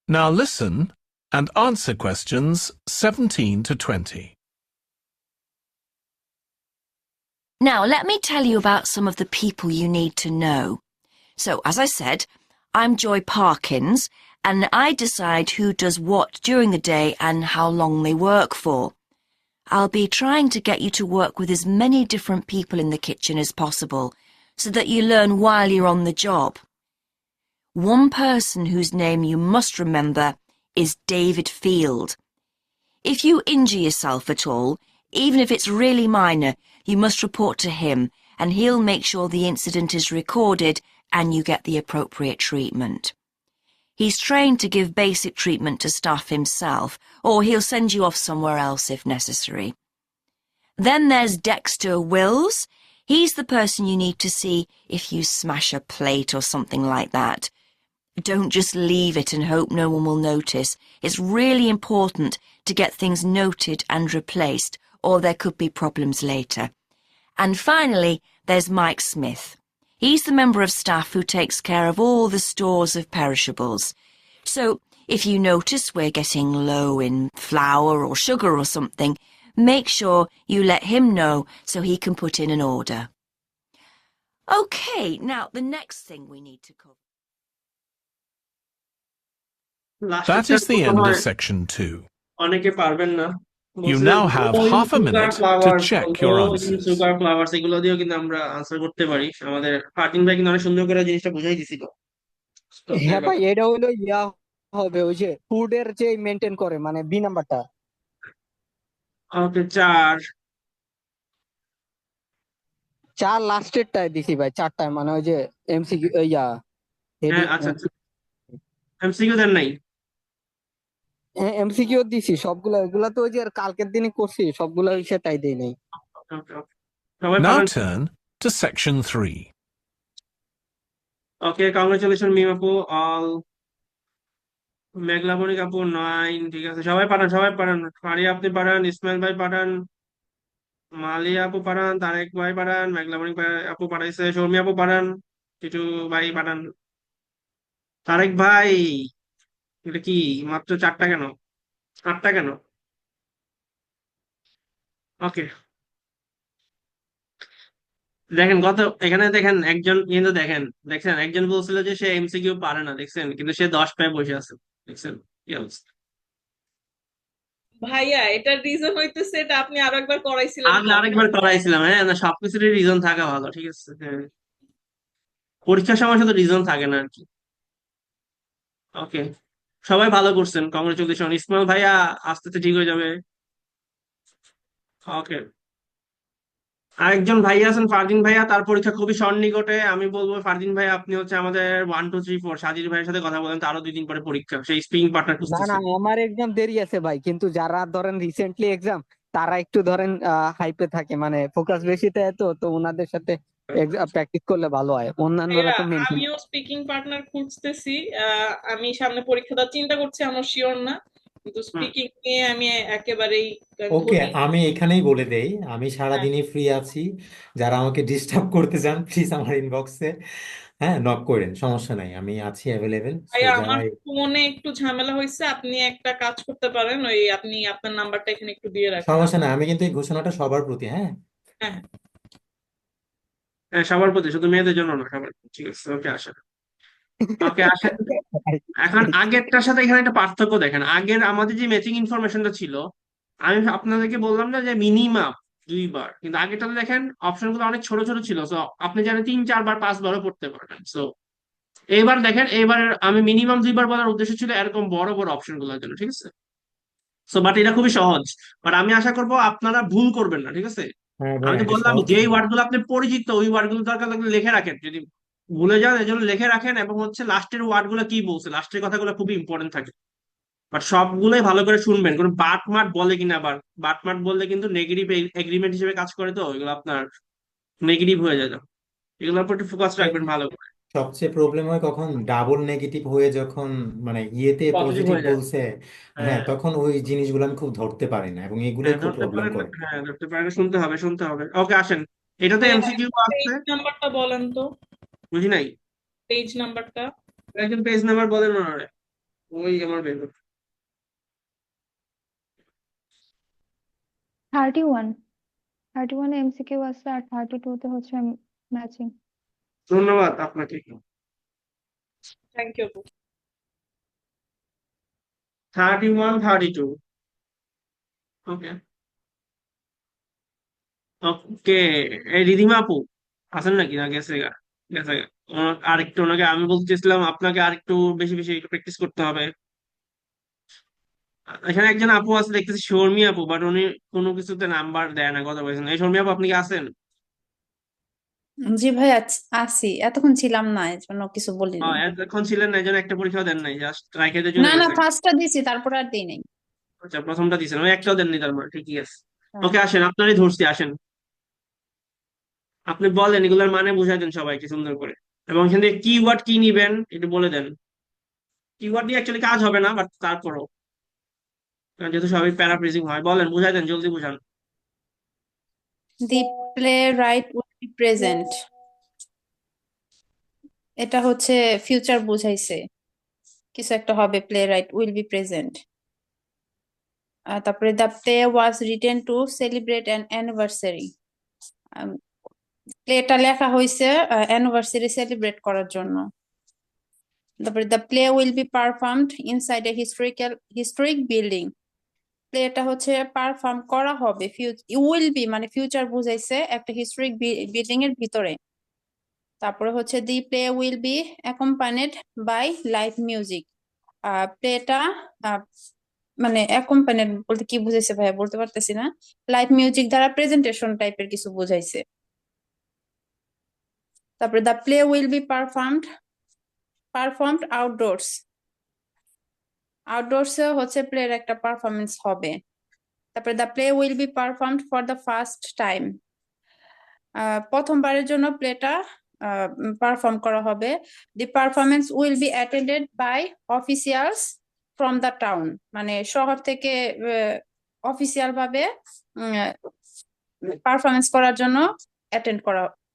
Now listen and answer questions 17 to 20. Now, let me tell you about some of the people you need to know. So, as I said, I'm Joy Parkins, and I decide who does what during the day and how long they work for. I'll be trying to get you to work with as many different people in the kitchen as possible, so that you learn while you're on the job. One person whose name you must remember is David Field. If you injure yourself at all, even if it's really minor, you must report to him, and he'll make sure the incident is recorded and you get the appropriate treatment. He's trained to give basic treatment to staff himself, or he'll send you off somewhere else if necessary. Then there's Dexter Wills. He's the person you need to see if you smash a plate or something like that. Don't just leave it and hope no one will notice. It's really important to get things noted and replaced, or there could be problems later. And finally, there's Mike Smith. He's the member of staff who takes care of all the stores of perishables. So, if you notice we're getting low in flour or sugar or something, make sure you let him know so he can put in an order. Okay, now the next thing we need to cover. লাস্টের That is the chapter end মনে of হয় section 2. অনেকে পারবেন না। You বলছে যে now have grow in half a sugar minute to flowers, check your grow in answers. Sugar flowers এগুলো দিয়েও কিন্তু আমরা আনসার করতে পারি। আমাদের ফারদিন ভাই কিন্তু অনেক সুন্দর করে জিনিসটা বুঝাই দিছিল। তো হ্যাঁ ভাই, এটা হলো ইয়া হবে ওই যে ফুডের যে মেনটেন করে, মানে বি নাম্বারটা। ওকে 4 4 লাস্টেরটায় দিছি ভাই, 4টায়, মানে ওই যে এমসিকিউ ইয়া হ্যাঁ হেডিং আচ্ছা আচ্ছা এমসিকিউ দেন নাই? এমসিকিউ দিছি সবগুলা। এগুলা তো ওই যে কালকের দিনই করছি, সবগুলা সেটাই দেই নাই। ওকে ওকে সবাই Now পারেন? turn to section 3. Okay congratulation Mim আপু, অল মেঘলা বণিক আপু 9, ঠিক আছে সবাই পারেন, সবাই পারেন। ফারিয়া আপনি পারেন, ইসমাইল ভাই পারেন, মালিয়া আপু পারেন, তারেক ভাই পারেন, মেঘলা বণিক ভাই আপু পাঠাইছে, শর্মি আপু পারেন, টিটু ভাই পারেন। তারেক ভাই এটা কি মাত্র 4টা কেন, 8টা কেন? ওকে দেখেন কত এখানে দেখেন একজন কিন্তু দেখছেন একজন বলছিল যে সে এমসিকিউ পারে না, দেখছেন কিন্তু সে 10 পায় বসে আছে, দেখছেন কি অবস্থা। ভাইয়া, এটার রিজন হইতেছে এটা আপনি আরো একবার করাইছিলেন আগে তো। আরেকবার করাইছিলাম, হ্যাঁ না সবকিছুরই রিজন থাকা ভালো, ঠিক আছে হ্যাঁ, পরীক্ষার সময় শুধু রিজন থাকে না আর কি। ওকে সবাই ভালো করছেন, কংগ্রেচুলেশন। ইসমাইল ভাইয়া আস্তে আস্তে ঠিক হয়ে যাবে। ওকে আরেকজন ভাইয়া আছেন ফারদিন ভাইয়া, তার পরীক্ষা খুবই সন্নিকটে। আমি বলবো ফারদিন ভাই আপনি হচ্ছে আমাদের 1 2 3 4 সাজির ভাইয়ের সাথে কথা বলেন, তারও 2 দিন পরে পরীক্ষা, সেই স্প্রিং পার্টনার না না, খুঁজতেছে। আমার এক্সাম দেরি আছে ভাই, কিন্তু যারা ধরেন রিসেন্টলি এক্সাম, তারা একটু ধরেন হাইপে থাকে, মানে ফোকাস বেশি দেয়, তো ওনাদের সাথে প্র্যাকটিস করলে ভালো হয়, অন্যান্যরা ভাইয়া তো মেনটেন। আমিও স্পিকিং পার্টনার খুঁজতেছি। আমি সামনে পরীক্ষা দেওয়ার চিন্তা করছি, আমার শিওর না, কিন্তু স্পিকিং নিয়ে আমি একেবারেই ওকে, ধরি। আমি এখানেই বলে দেই, আমি হ্যাঁ সারাদিনই ফ্রি আছি। যারা আমাকে ডিস্টার্ব করতে চান প্লিজ আমার ইনবক্সে নক করেন, সমস্যা নাই, আমি আছি অ্যাভেলেবেল। সো ভাইয়া, যারা আমার ফোনে একটু ঝামেলা হয়েছে, আপনি একটা কাজ করতে পারেন, ওই আপনি আপনার নাম্বারটা এখানে একটু দিয়ে রাখেন। সমস্যা নাই, আমি কিন্তু এই ঘোষণাটা সবার প্রতি, হ্যাঁ। হ্যাঁ হ্যাঁ সবার প্রতি, শুধু মেয়েদের জন্য না, সবার প্রতি। ঠিক আছে ওকে আসেন, ওকে আসেন। এখন আগেরটার সাথে এখানে একটা পার্থক্য দেখেন, আগের আমাদের যে ম্যাচিং ইনফরমেশনটা ছিল, আমি আপনাদেরকে বললাম না যে মিনিমাম 2বার, কিন্তু আগেরটাতে দেখেন অপশন গুলো অনেক ছোট ছোট ছিল, সো আপনি জানেন 3 4 বার 5 বারও পড়তে পারবেন। সো এইবার দেখেন, এইবার আমি মিনিমাম 2বার বলার উদ্দেশ্য ছিল এরকম বড় বড় অপশন গুলোর জন্য, ঠিক আছে। সো বাট এটা খুবই সহজ, বাট আমি আশা করবো আপনারা ভুল করবেন না, ঠিক আছে। হ্যাঁ আমি ভাইয়া, তো এটা বললাম সহজ যেই ছিল। ওয়ার্ড গুলো আপনি পরিচিত ওই ওয়ার্ড গুলো দরকার লাগলে লিখে রাখেন, যদি ভুলে যান এজন্য লিখে রাখেন, এবং হচ্ছে লাস্টের ওয়ার্ড গুলো কি বলছে, লাস্টের কথাগুলো খুবই ইম্পর্টেন্ট থাকে। বাট সবগুলোই ভালো করে শুনবেন, কোন বাট মাট বলে কিনা, আবার বাট মাট বললে কিন্তু নেগেটিভ এগ্রিমেন্ট হিসেবে কাজ করে, তো এগুলো আপনার নেগেটিভ হয়ে যায়, এগুলোর উপর একটু ফোকাস রাখবেন ভালো করে। সবচেয়ে প্রবলেম হয় কখন ডাবল নেগেটিভ হয়ে, যখন মানে ইয়েতে পজিটিভ পজিটিভ হয়ে যায়, বলছে, হ্যাঁ তখন ওই জিনিসগুলো আমি খুব ধরতে পারি না, এবং এগুলোই হ্যাঁ খুব ধরতে প্রবলেম পারেন, করে। হ্যাঁ ধরতে পারেন, শুনতে হবে শুনতে হবে। ওকে আসেন, এটাতে ভাইয়া, এমসিকিউ পেজ আসছে, নাম্বারটা বলেন তো, বুঝি নাই। পেজ নাম্বারটা। একজন পেজ নাম্বার বলেন ওনারে, ওই আমার বের করতে। 31 31 এমসিকিউ আছে আর 32 তে হচ্ছে ম্যাচিং। ধন্যবাদ আপনাকে। Thank you. 31, 32। Okay okay. এই রিধিমা আপু আছেন নাকি, না গেছে গা? গেছে গা। আরেকটু ওনাকে আমি বলতেছিলাম আপনাকে আরেকটু বেশি বেশি প্র্যাকটিস করতে হবে। এখানে একজন আপু আছে দেখতেছি, শর্মি আপু, বাট উনি কোনো কিছুতে নাম্বার দেয় না, কথা বলছেন। এই শর্মি আপু, আপনি কি আছেন? জি ভাই আছি, এতক্ষণ ছিলাম না এর জন্য কিছু বলিনি। এতক্ষণ ছিলেন না, এই জন্য একটা পরীক্ষাও দেন নাই, জাস্ট ট্রাইকের জন্য না না, গেছে। ফার্স্টটা দিছি, তারপর আর দিই নাই। আচ্ছা, প্রথমটা দিয়েছেন, ওই একটাও দেননি, তার মানে ঠিকই আছে। হ্যাঁ। ওকে, আসেন, আপনারই ধরছি, আসেন। আপনি বলেন, এগুলোর মানে বুঝাই দেন সবাইকে সুন্দর করে, এবং এখান থেকে কিওয়ার্ড কি নিবেন একটু বলে দেন। কিওয়ার্ড নিয়ে অ্যাকচুয়ালি কাজ হবে না, বাট তারপরও, কারণ যেহেতু সবাই প্যারাফ্রেজিং হয়, বলেন, বুঝাই দেন, জলদি বুঝান। The playwright will be present, এটা হচ্ছে ফিউচার বুঝাইছে, কিছু একটা হবে, playwright will be present. তারপরে the play was written to celebrate an anniversary, প্লেটা লেখা হয়েছে অ্যানিভার্সারি সেলিব্রেট করার জন্য। তারপরে the play will be performed inside a historic building, প্লেটা হচ্ছে পারফর্ম করা হবে, উইল বি মানে ফিউচার বুঝাইছে একটা হিস্টোরিক বিল্ডিং এর ভিতরে। তারপরে হচ্ছে the play will be accompanied by live music, প্লেটা মানে অ্যাকম্পানিড বলতে কি বুঝাইছে ভাইয়া বলতে পারতেছি না, লাইভ মিউজিক দ্বারা প্রেজেন্টেশন টাইপের কিছু বুঝাইছে। তারপরে the play will be performed outdoors, আউটডোরসে হচ্ছে প্লের একটা পারফরমেন্স হবে। তারপরে the play will be performed for the first time, প্রথমবারের জন্য প্লেটা পারফর্ম করা হবে। The performance will be attended by officials from the town, মানে শহর থেকে অফিসিয়াল ভাবে পারফরমেন্স করার জন্য অ্যাটেন্ড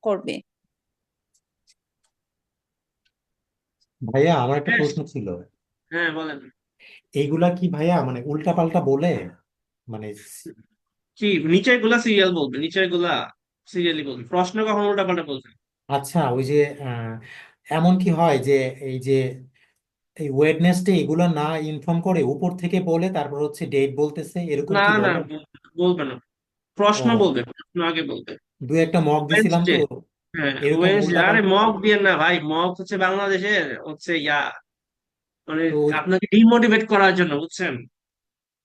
করবে। ভাইয়া আমার একটা হ্যাঁ, প্রশ্ন ছিল, হ্যাঁ, বলেন। এইগুলা কি ভাইয়া মানে উল্টা পাল্টা বলে, মানে কি নিচের গুলা সিরিয়াল বলবে, নিচের গুলা সিরিয়ালি বলবে, প্রশ্ন কখন উল্টাপাল্টা বলবে? আচ্ছা ওই যে এমন কি হয় যে এই যে এই ওয়েডনেসডে এগুলা না ইনফর্ম করে উপর থেকে বলে তারপর হচ্ছে ডেট বলতেছে, এরকম না কি না, বলে? বলবে না, প্রশ্ন ও, বলবে, প্রশ্ন আগে বলবে। দু একটা মক দিছিলাম ওয়েডনেসডে, তো, হ্যাঁ এরকম ওয়েডনেসডে, উল্টা আরে পাল্টা। মক দিয়ে না ভাই, মক হচ্ছে বাংলাদেশের হচ্ছে মানে তো আপনাকে ডিমোটিভেট করার জন্য, বুঝছেন?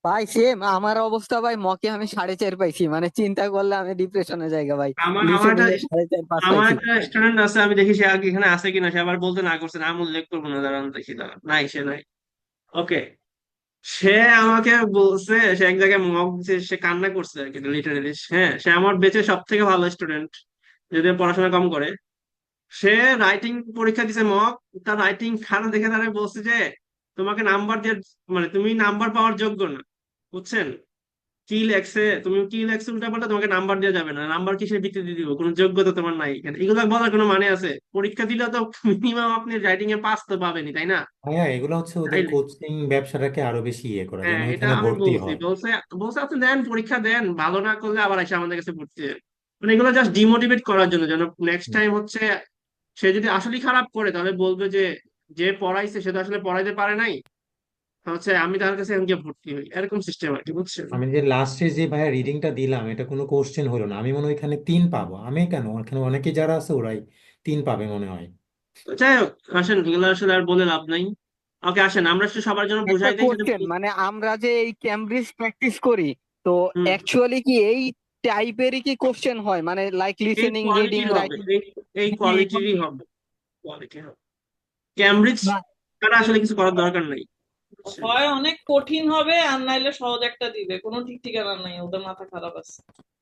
ভাই সেম আমার অবস্থা ভাই, মকে আমি 4.5 পাইছি, মানে চিন্তা করলে আমি ডিপ্রেশনে জায়গা ভাই, আমার আমার লিসেনিং একটা এ 4.5 5 আমার পাইছি। একটা স্টুডেন্ট আছে, আমি দেখি সে আগে এখানে আছে কিনা, সে আবার বলতে না করছে, নাম উল্লেখ করবো না, দাঁড়ান দেখি, দাঁড়ান, নাই, সে নাই। ওকে, সে আমাকে বলছে, সে এক জায়গায় মক দিছে, সে কান্না করছে আর কি, লিটারেলি। হ্যাঁ, সে আমার বেঁচে সব থেকে ভালো স্টুডেন্ট, যদিও পড়াশোনা কম করে। সে রাইটিং পরীক্ষা দিছে মক, তার রাইটিং খারাপ দেখে তারা বলছে যে তোমাকে নাম্বার দিয়ে, মানে তুমি নাম্বার পাওয়ার যোগ্য না, বুঝছেন? কি লেখছে উল্টাপাল্টা, তোমাকে নাম্বার দেওয়া যাবে না, নাম্বার কিসের ভিত্তিতে দিব, কোনো যোগ্যতা তোমার নাই এখানে, এগুলো বলার কোনো মানে আছে? পরীক্ষা দিলে তো মিনিমাম আপনি রাইটিং এ পাস তো পাবেনই, তাই না? ভাইয়া এগুলো হচ্ছে ওদের তাইলে কোচিং ব্যবসাটাকে আরো বেশি ইয়ে করা, যেন হ্যাঁ, এটা এখানে আমি ভর্তি বলছি, হয়। বলছে বলছে আপনি দেন, পরীক্ষা দেন, ভালো না করলে আবার এসে আমাদের কাছে ভর্তি হন। মানে এগুলো জাস্ট ডিমোটিভেট করার জন্য, যেন নেক্সট টাইম হচ্ছে সে যদি আসলেই খারাপ করে তাহলে বলবে যে যে পড়াইছে সে তো আসলে পড়াইতে পারে নাই, হচ্ছে আমি তার কাছে এখন গিয়ে ভর্তি হই, এরকম সিস্টেম আর কি, বুঝছেন? আমি যে লাস্টে যে ভাইয়া রিডিংটা দিলাম এটা কোনো কোশ্চেন হলো না, আমি মনে হয় এখানে 3 পাবো, আমি কেন, এখানে অনেকে যারা আছে ওরাই 3 পাবে মনে হয়। তো যাই হোক, আসেন, এগুলো আসলে আর বলে লাভ নাই। ওকে, আসেন আমরা একটু সবার জন্য একটা বুঝাই দিই সেটা। কোশ্চেন, মানে আমরা যে এই ক্যামব্রিজ প্র্যাকটিস করি, তো হুম, অ্যাকচুয়ালি কি এই টাইপেরই কি কোশ্চেন হয়, মানে লাইক এই লিসেনিং রিডিং কোয়ালিটির হবে, রাইটিং? এই কোয়ালিটিরই হবে, কোয়ালিটি হবে। ক্যামব্রিজ তারা আসলে কিছু করার দরকার নাই, বুঝছেন? হয় অনেক কঠিন হবে, আর নাইলে সহজ একটা দিবে, কোনো ঠিক ঠিকানা নাই, ওদের মাথা খারাপ আছে।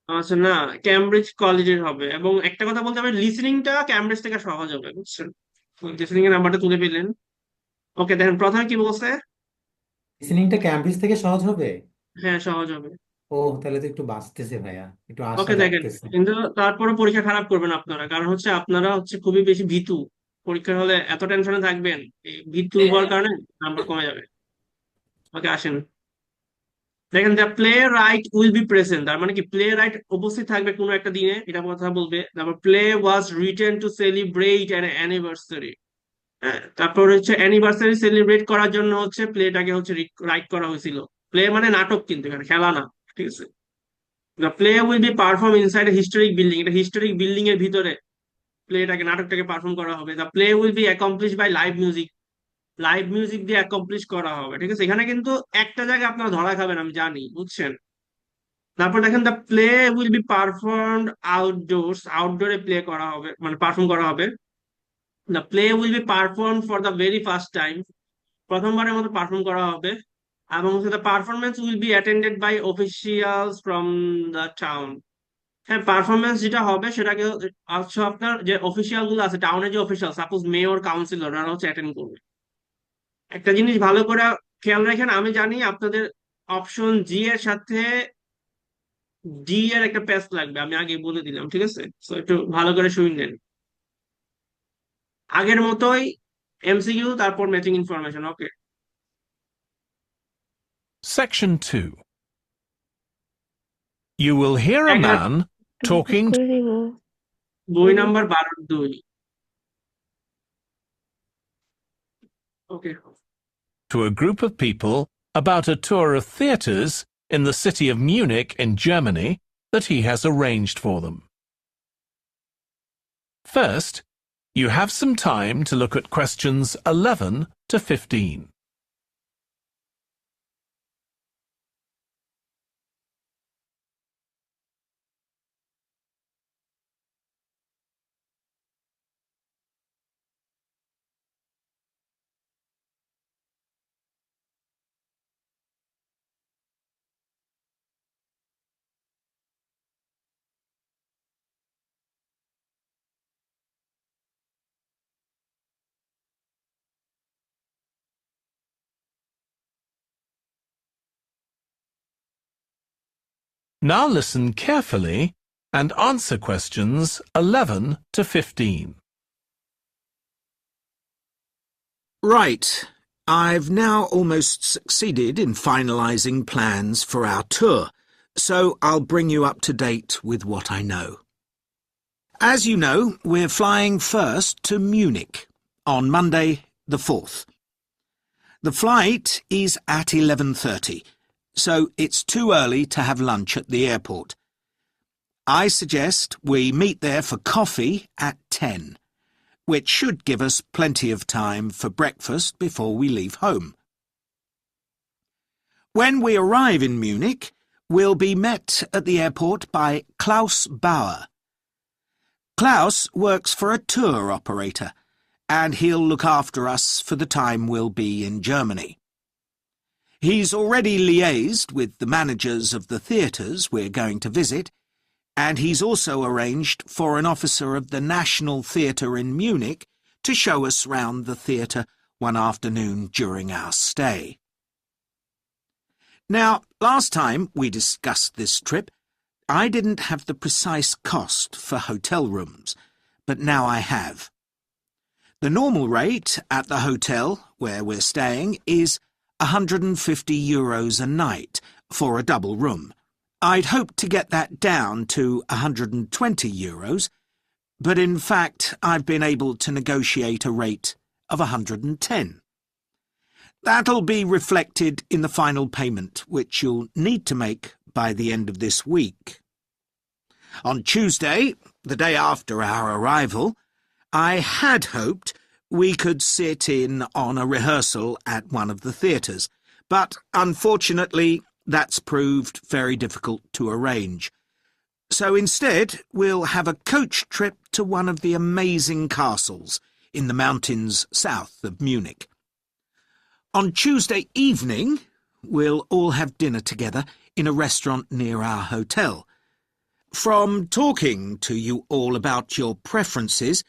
আচ্ছা না, ক্যামব্রিজ কোয়ালিটির হবে, এবং একটা কথা বলতে হবে, লিসনিংটা ক্যামব্রিজ থেকে সহজ হবে, বুঝছেন? লিসনিং এর নাম্বারটা তুলে পেলেন। ওকে, দেখেন প্রথমে কি বলছে। লিসেনিংটা ক্যামব্রিজ থেকে সহজ হবে? হ্যাঁ, সহজ হবে। ও, তাহলে তো একটু বাঁচতেছে ভাইয়া, একটু আশা ওকে, দেখেন, জাগতেছে। কিন্তু তারপরে পরীক্ষা খারাপ করবেন আপনারা, কারণ হচ্ছে আপনারা হচ্ছে খুবই বেশি ভীতু। পরীক্ষার হলে এত টেনশনে থাকবেন, এই ভীতু হওয়ার কারণে নাম্বার কমে যাবে। ওকে, আসেন। দেখেন the play right will be present, তার মানে কি প্লে রাইট উপস্থিত থাকবে কোনো একটা দিনে, এটা কথা বলবে। তারপর play was written to celebrate an anniversary, হ্যাঁ, তারপর হচ্ছে অ্যানিভার্সারি সেলিব্রেট করার জন্য হচ্ছে প্লেটাকে হচ্ছে রাইট করা হয়েছিল। প্লে মানে নাটক, কিন্তু এখানে খেলা না, ঠিক আছে। The play will be perform inside a historic building, এটা হিস্টোরিক বিল্ডিং এর ভিতরে প্লেটাকে নাটকটাকে পারফর্ম করা হবে। The play will be accomplish by live music, live music দিয়ে অ্যাকমপ্লিশ করা হবে, ঠিক আছে। এখানে কিন্তু একটা জায়গায় আপনারা ধরা খাবেন, আমি জানি, বুঝছেন। তারপর দেখেন the play will be performed outdoors, আউটডোরে প্লে করা হবে, মানে পারফর্ম করা হবে। The play will be perform for the very first time, প্রথমবারের মতো পারফর্ম করা হবে। এবং the performance will be attended by officials from the town. হ্যাঁ, পারফরমেন্স যেটা হবে সেটাকে হচ্ছে আপনার যে অফিসিয়াল গুলো আছে, টাউনের যে অফিসিয়াল, সাপোজ মেয়র, কাউন্সিলর, ওরা হচ্ছে অ্যাটেন্ড করবে। একটা জিনিস ভালো করে খেয়াল রাখেন, আমি জানি আপনাদের অপশন জি এর সাথে ডি এর একটা প্যাচ লাগবে, আমি আগে বলে দিলাম, ঠিক আছে। তো একটু ভালো করে শুনলেন। আগের মতোই এমসিকিউ, তারপর matching information. Okay, Section 2. You will hear a man talking বই number 12-2। Okay, to a group of people about a tour of theatres in the city of Munich in Germany that he has arranged for them. First, you have some time to look at questions 11 to 15. Now listen carefully and answer questions 11 to 15. Right. I've now almost succeeded in finalising plans for our tour, so I'll bring you up to date with what I know. As you know, we're flying first to Munich on Monday the 4th. The flight is at 11:30, so it's too early to have lunch at the airport. I suggest we meet there for coffee at 10, which should give us plenty of time for breakfast before we leave home. When we arrive in Munich, we'll be met at the airport by Klaus Bauer. Klaus works for a tour operator, and he'll look after us for the time we'll be in Germany. He's already liaised with the managers of the theatres we're going to visit, and he's also arranged for an officer of the National Theatre in Munich to show us round the theatre one afternoon during our stay. Now, last time we discussed this trip, I didn't have the precise cost for hotel rooms, but now I have. The normal rate at the hotel where we're staying is €150 a night for a double room. I'd hoped to get that down to €120, but in fact I've been able to negotiate a rate of 110. That'll be reflected in the final payment, which you'll need to make by the end of this week. On Tuesday, the day after our arrival, I had hoped we could sit in on a rehearsal at one of the theatres, but unfortunately that's proved very difficult to arrange. So instead, we'll have a coach trip to one of the amazing castles in the mountains south of Munich. On Tuesday evening, we'll all have dinner together in a restaurant near our hotel. From talking to you all about your preferences,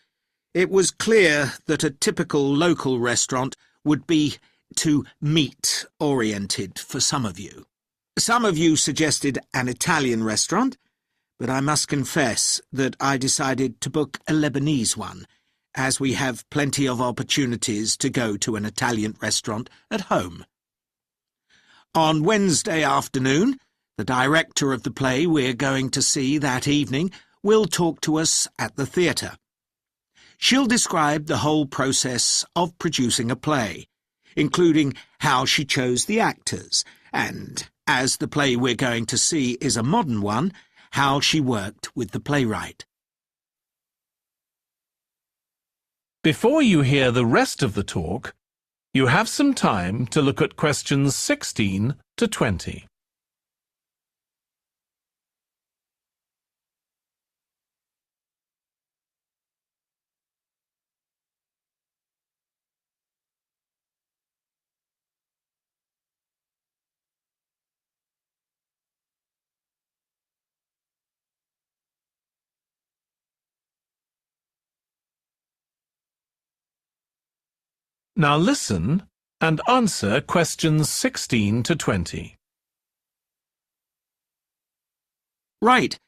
it was clear that a typical local restaurant would be too meat-oriented for some of you. Some of you suggested an Italian restaurant, but I must confess that I decided to book a Lebanese one, as we have plenty of opportunities to go to an Italian restaurant at home. On Wednesday afternoon, the director of the play we're going to see that evening will talk to us at the theatre. She'll describe the whole process of producing a play, including how she chose the actors, and, as the play we're going to see is a modern one, how she worked with the playwright. Before you hear the rest of the talk, you have some time to look at questions 16 to 20. Now listen and answer questions 16 to 20. Right.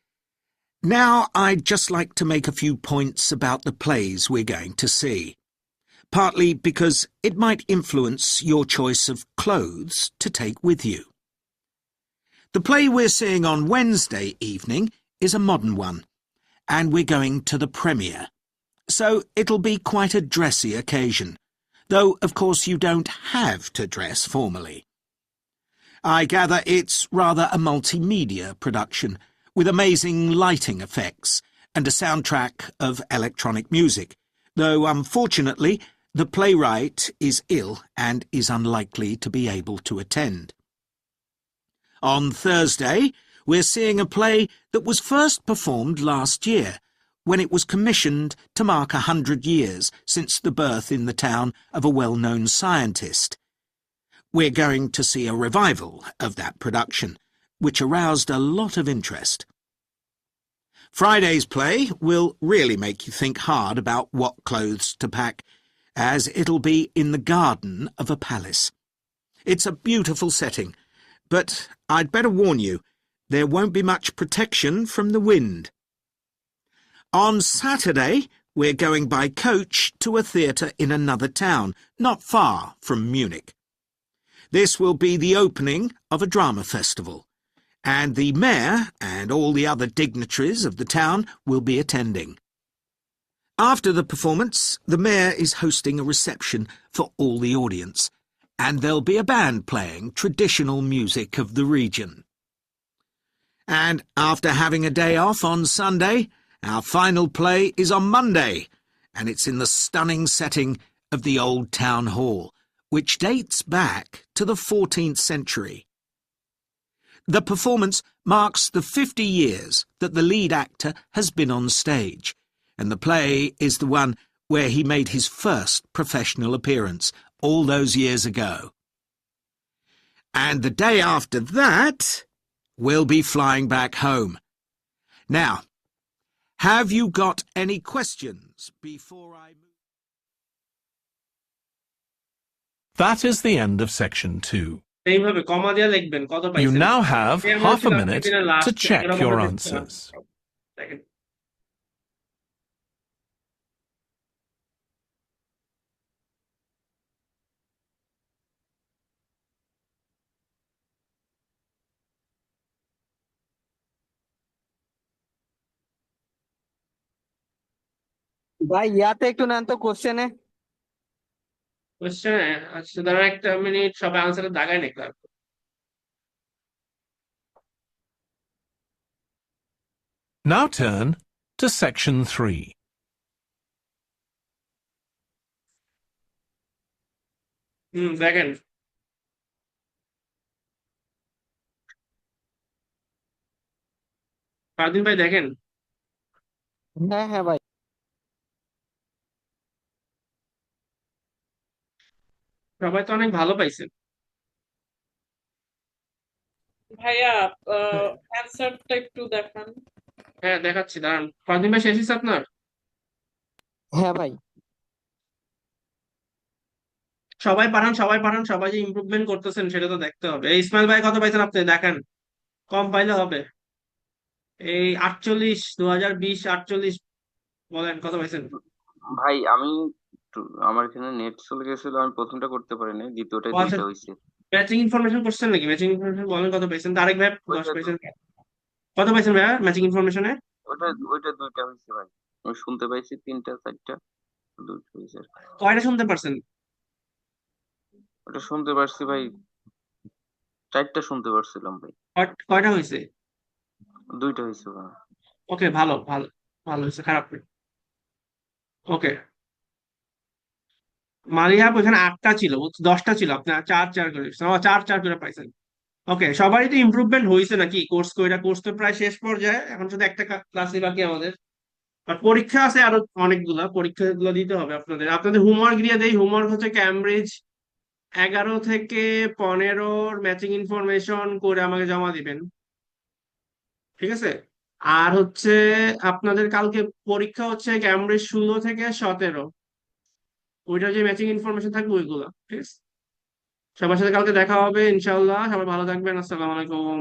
Now I'd just like to make a few points about the plays we're going to see, partly because it might influence your choice of clothes to take with you. The play we're seeing on Wednesday evening is a modern one, and we're going to the premiere, so it'll be quite a dressy occasion, though of course you don't have to dress formally. I gather it's rather a multimedia production, with amazing lighting effects and a soundtrack of electronic music, though unfortunately the playwright is ill and is unlikely to be able to attend. On Thursday, we're seeing a play that was first performed last year, when it was commissioned to mark 100 years since the birth in the town of a well-known scientist. We're going to see a revival of that production, which aroused a lot of interest. Friday's play will really make you think hard about what clothes to pack, as it'll be in the garden of a palace. It's a beautiful setting, but I'd better warn you, there won't be much protection from the wind. On Saturday, we're going by coach to a theatre in another town, not far from Munich. This will be the opening of a drama festival, and the mayor and all the other dignitaries of the town will be attending. After the performance, the mayor is hosting a reception for all the audience, and there'll be a band playing traditional music of the region. And after having a day off on Sunday, our final play is on Monday, and it's in the stunning setting of the Old Town Hall, which dates back to the 14th century. The performance marks the 50 years that the lead actor has been on stage, and the play is the one where he made his first professional appearance all those years ago. And the day after that, we'll be flying back home. Now, have you got any questions before I move? That is the end of section 2. এইভাবে কমা দিয়ে লিখবেন কত You পাইছেন now have এই আমরা half a ছিলাম minute সেদিনের to লাস্টে check এরকম your ভাবে দেখতে answers. দেখেন ভাই ইয়াতে একটু নেন তো কোশ্চেনে। কোশ্চেনে আচ্ছা দাঁড়ান একটা মিনিট সবাই আনসারে দাগায় নিলাম Now turn to section 3. দেখেন ফারদিন ভাই দেখেন হ্যাঁ হ্যাঁ ভাই। সবাই তো অনেক ভালো পাইছেন ভাইয়া অ্যান্সারটা একটু দেখান। হ্যাঁ দেখাচ্ছি দাঁড়ান ফারদিন ভাই শেষ হয়েছে আপনার হ্যাঁ ভাই। সবাই পাঠান সবাই যে ইমপ্রুভমেন্ট করতেছেন সেটা তো দেখতে হবে এই ইসমাইল ভাই কত পাইছেন আপনি দেখেন কম পাইলে হবে এই 48 2020 48 বলেন কত পাইছেন ভাই আমি আমার এখানে নেট চলে গেছিল, আমি প্রথমটা করতে পারি নাই, দ্বিতীয়টাই ও আচ্ছা দুইটা হয়েছে। ম্যাচিং ইনফরমেশন করছেন নাকি? ম্যাচিং ইনফরমেশন বলেন কত পাইছেন? তারেক ভাই 10 ওইটা পাইছেন। কত পাইছেন ভাইয়া ম্যাচিং ইনফরমেশনে? ওইটা দুইটা হয়েছে ভাই, আমি শুনতে পাইছি 3টা 4টা, দুইটা হয়েছে। কয়টা শুনতে পারছেন? ওটা শুনতে পারছি ভাই, 4টা শুনতে পারছিলাম ভাই, কয়টা হয়েছে? 2টা হয়েছে ভাই। ওকে, ভালো ভালো ভালো হয়েছে, খারাপ না। ওকে, মালিয়া ওখানে 8টা ছিল, 10টা ছিল, আপনার 4 করে 4 করে পাইছেন। ওকে, সবারই তো ইমপ্রুভমেন্ট হয়েছে নাকি? কোর্স তো প্রায় শেষ পর্যায়ে, এখন শুধু একটা ক্লাসই বাকি আমাদের। আর পরীক্ষা আছে আরো অনেকগুলা, পরীক্ষাগুলো দিতে হবে আপনাদের। আপনাদের হোমওয়ার্ক দিয়ে দেই। হোমওয়ার্ক হচ্ছে ক্যামব্রিজ 11 থেকে 15 ম্যাচিং ইনফরমেশন করে আমাকে জমা দিবেন, ঠিক আছে? আর হচ্ছে আপনাদের কালকে পরীক্ষা হচ্ছে ক্যামব্রিজ 16 থেকে 17, ওইটা যে ম্যাচিং ইনফরমেশন থাকবে ওইগুলা, ঠিক আছে? সবার সাথে কালকে দেখা হবে ইনশাল্লাহ। সবাই ভালো থাকবেন, আসসালামু আলাইকুম।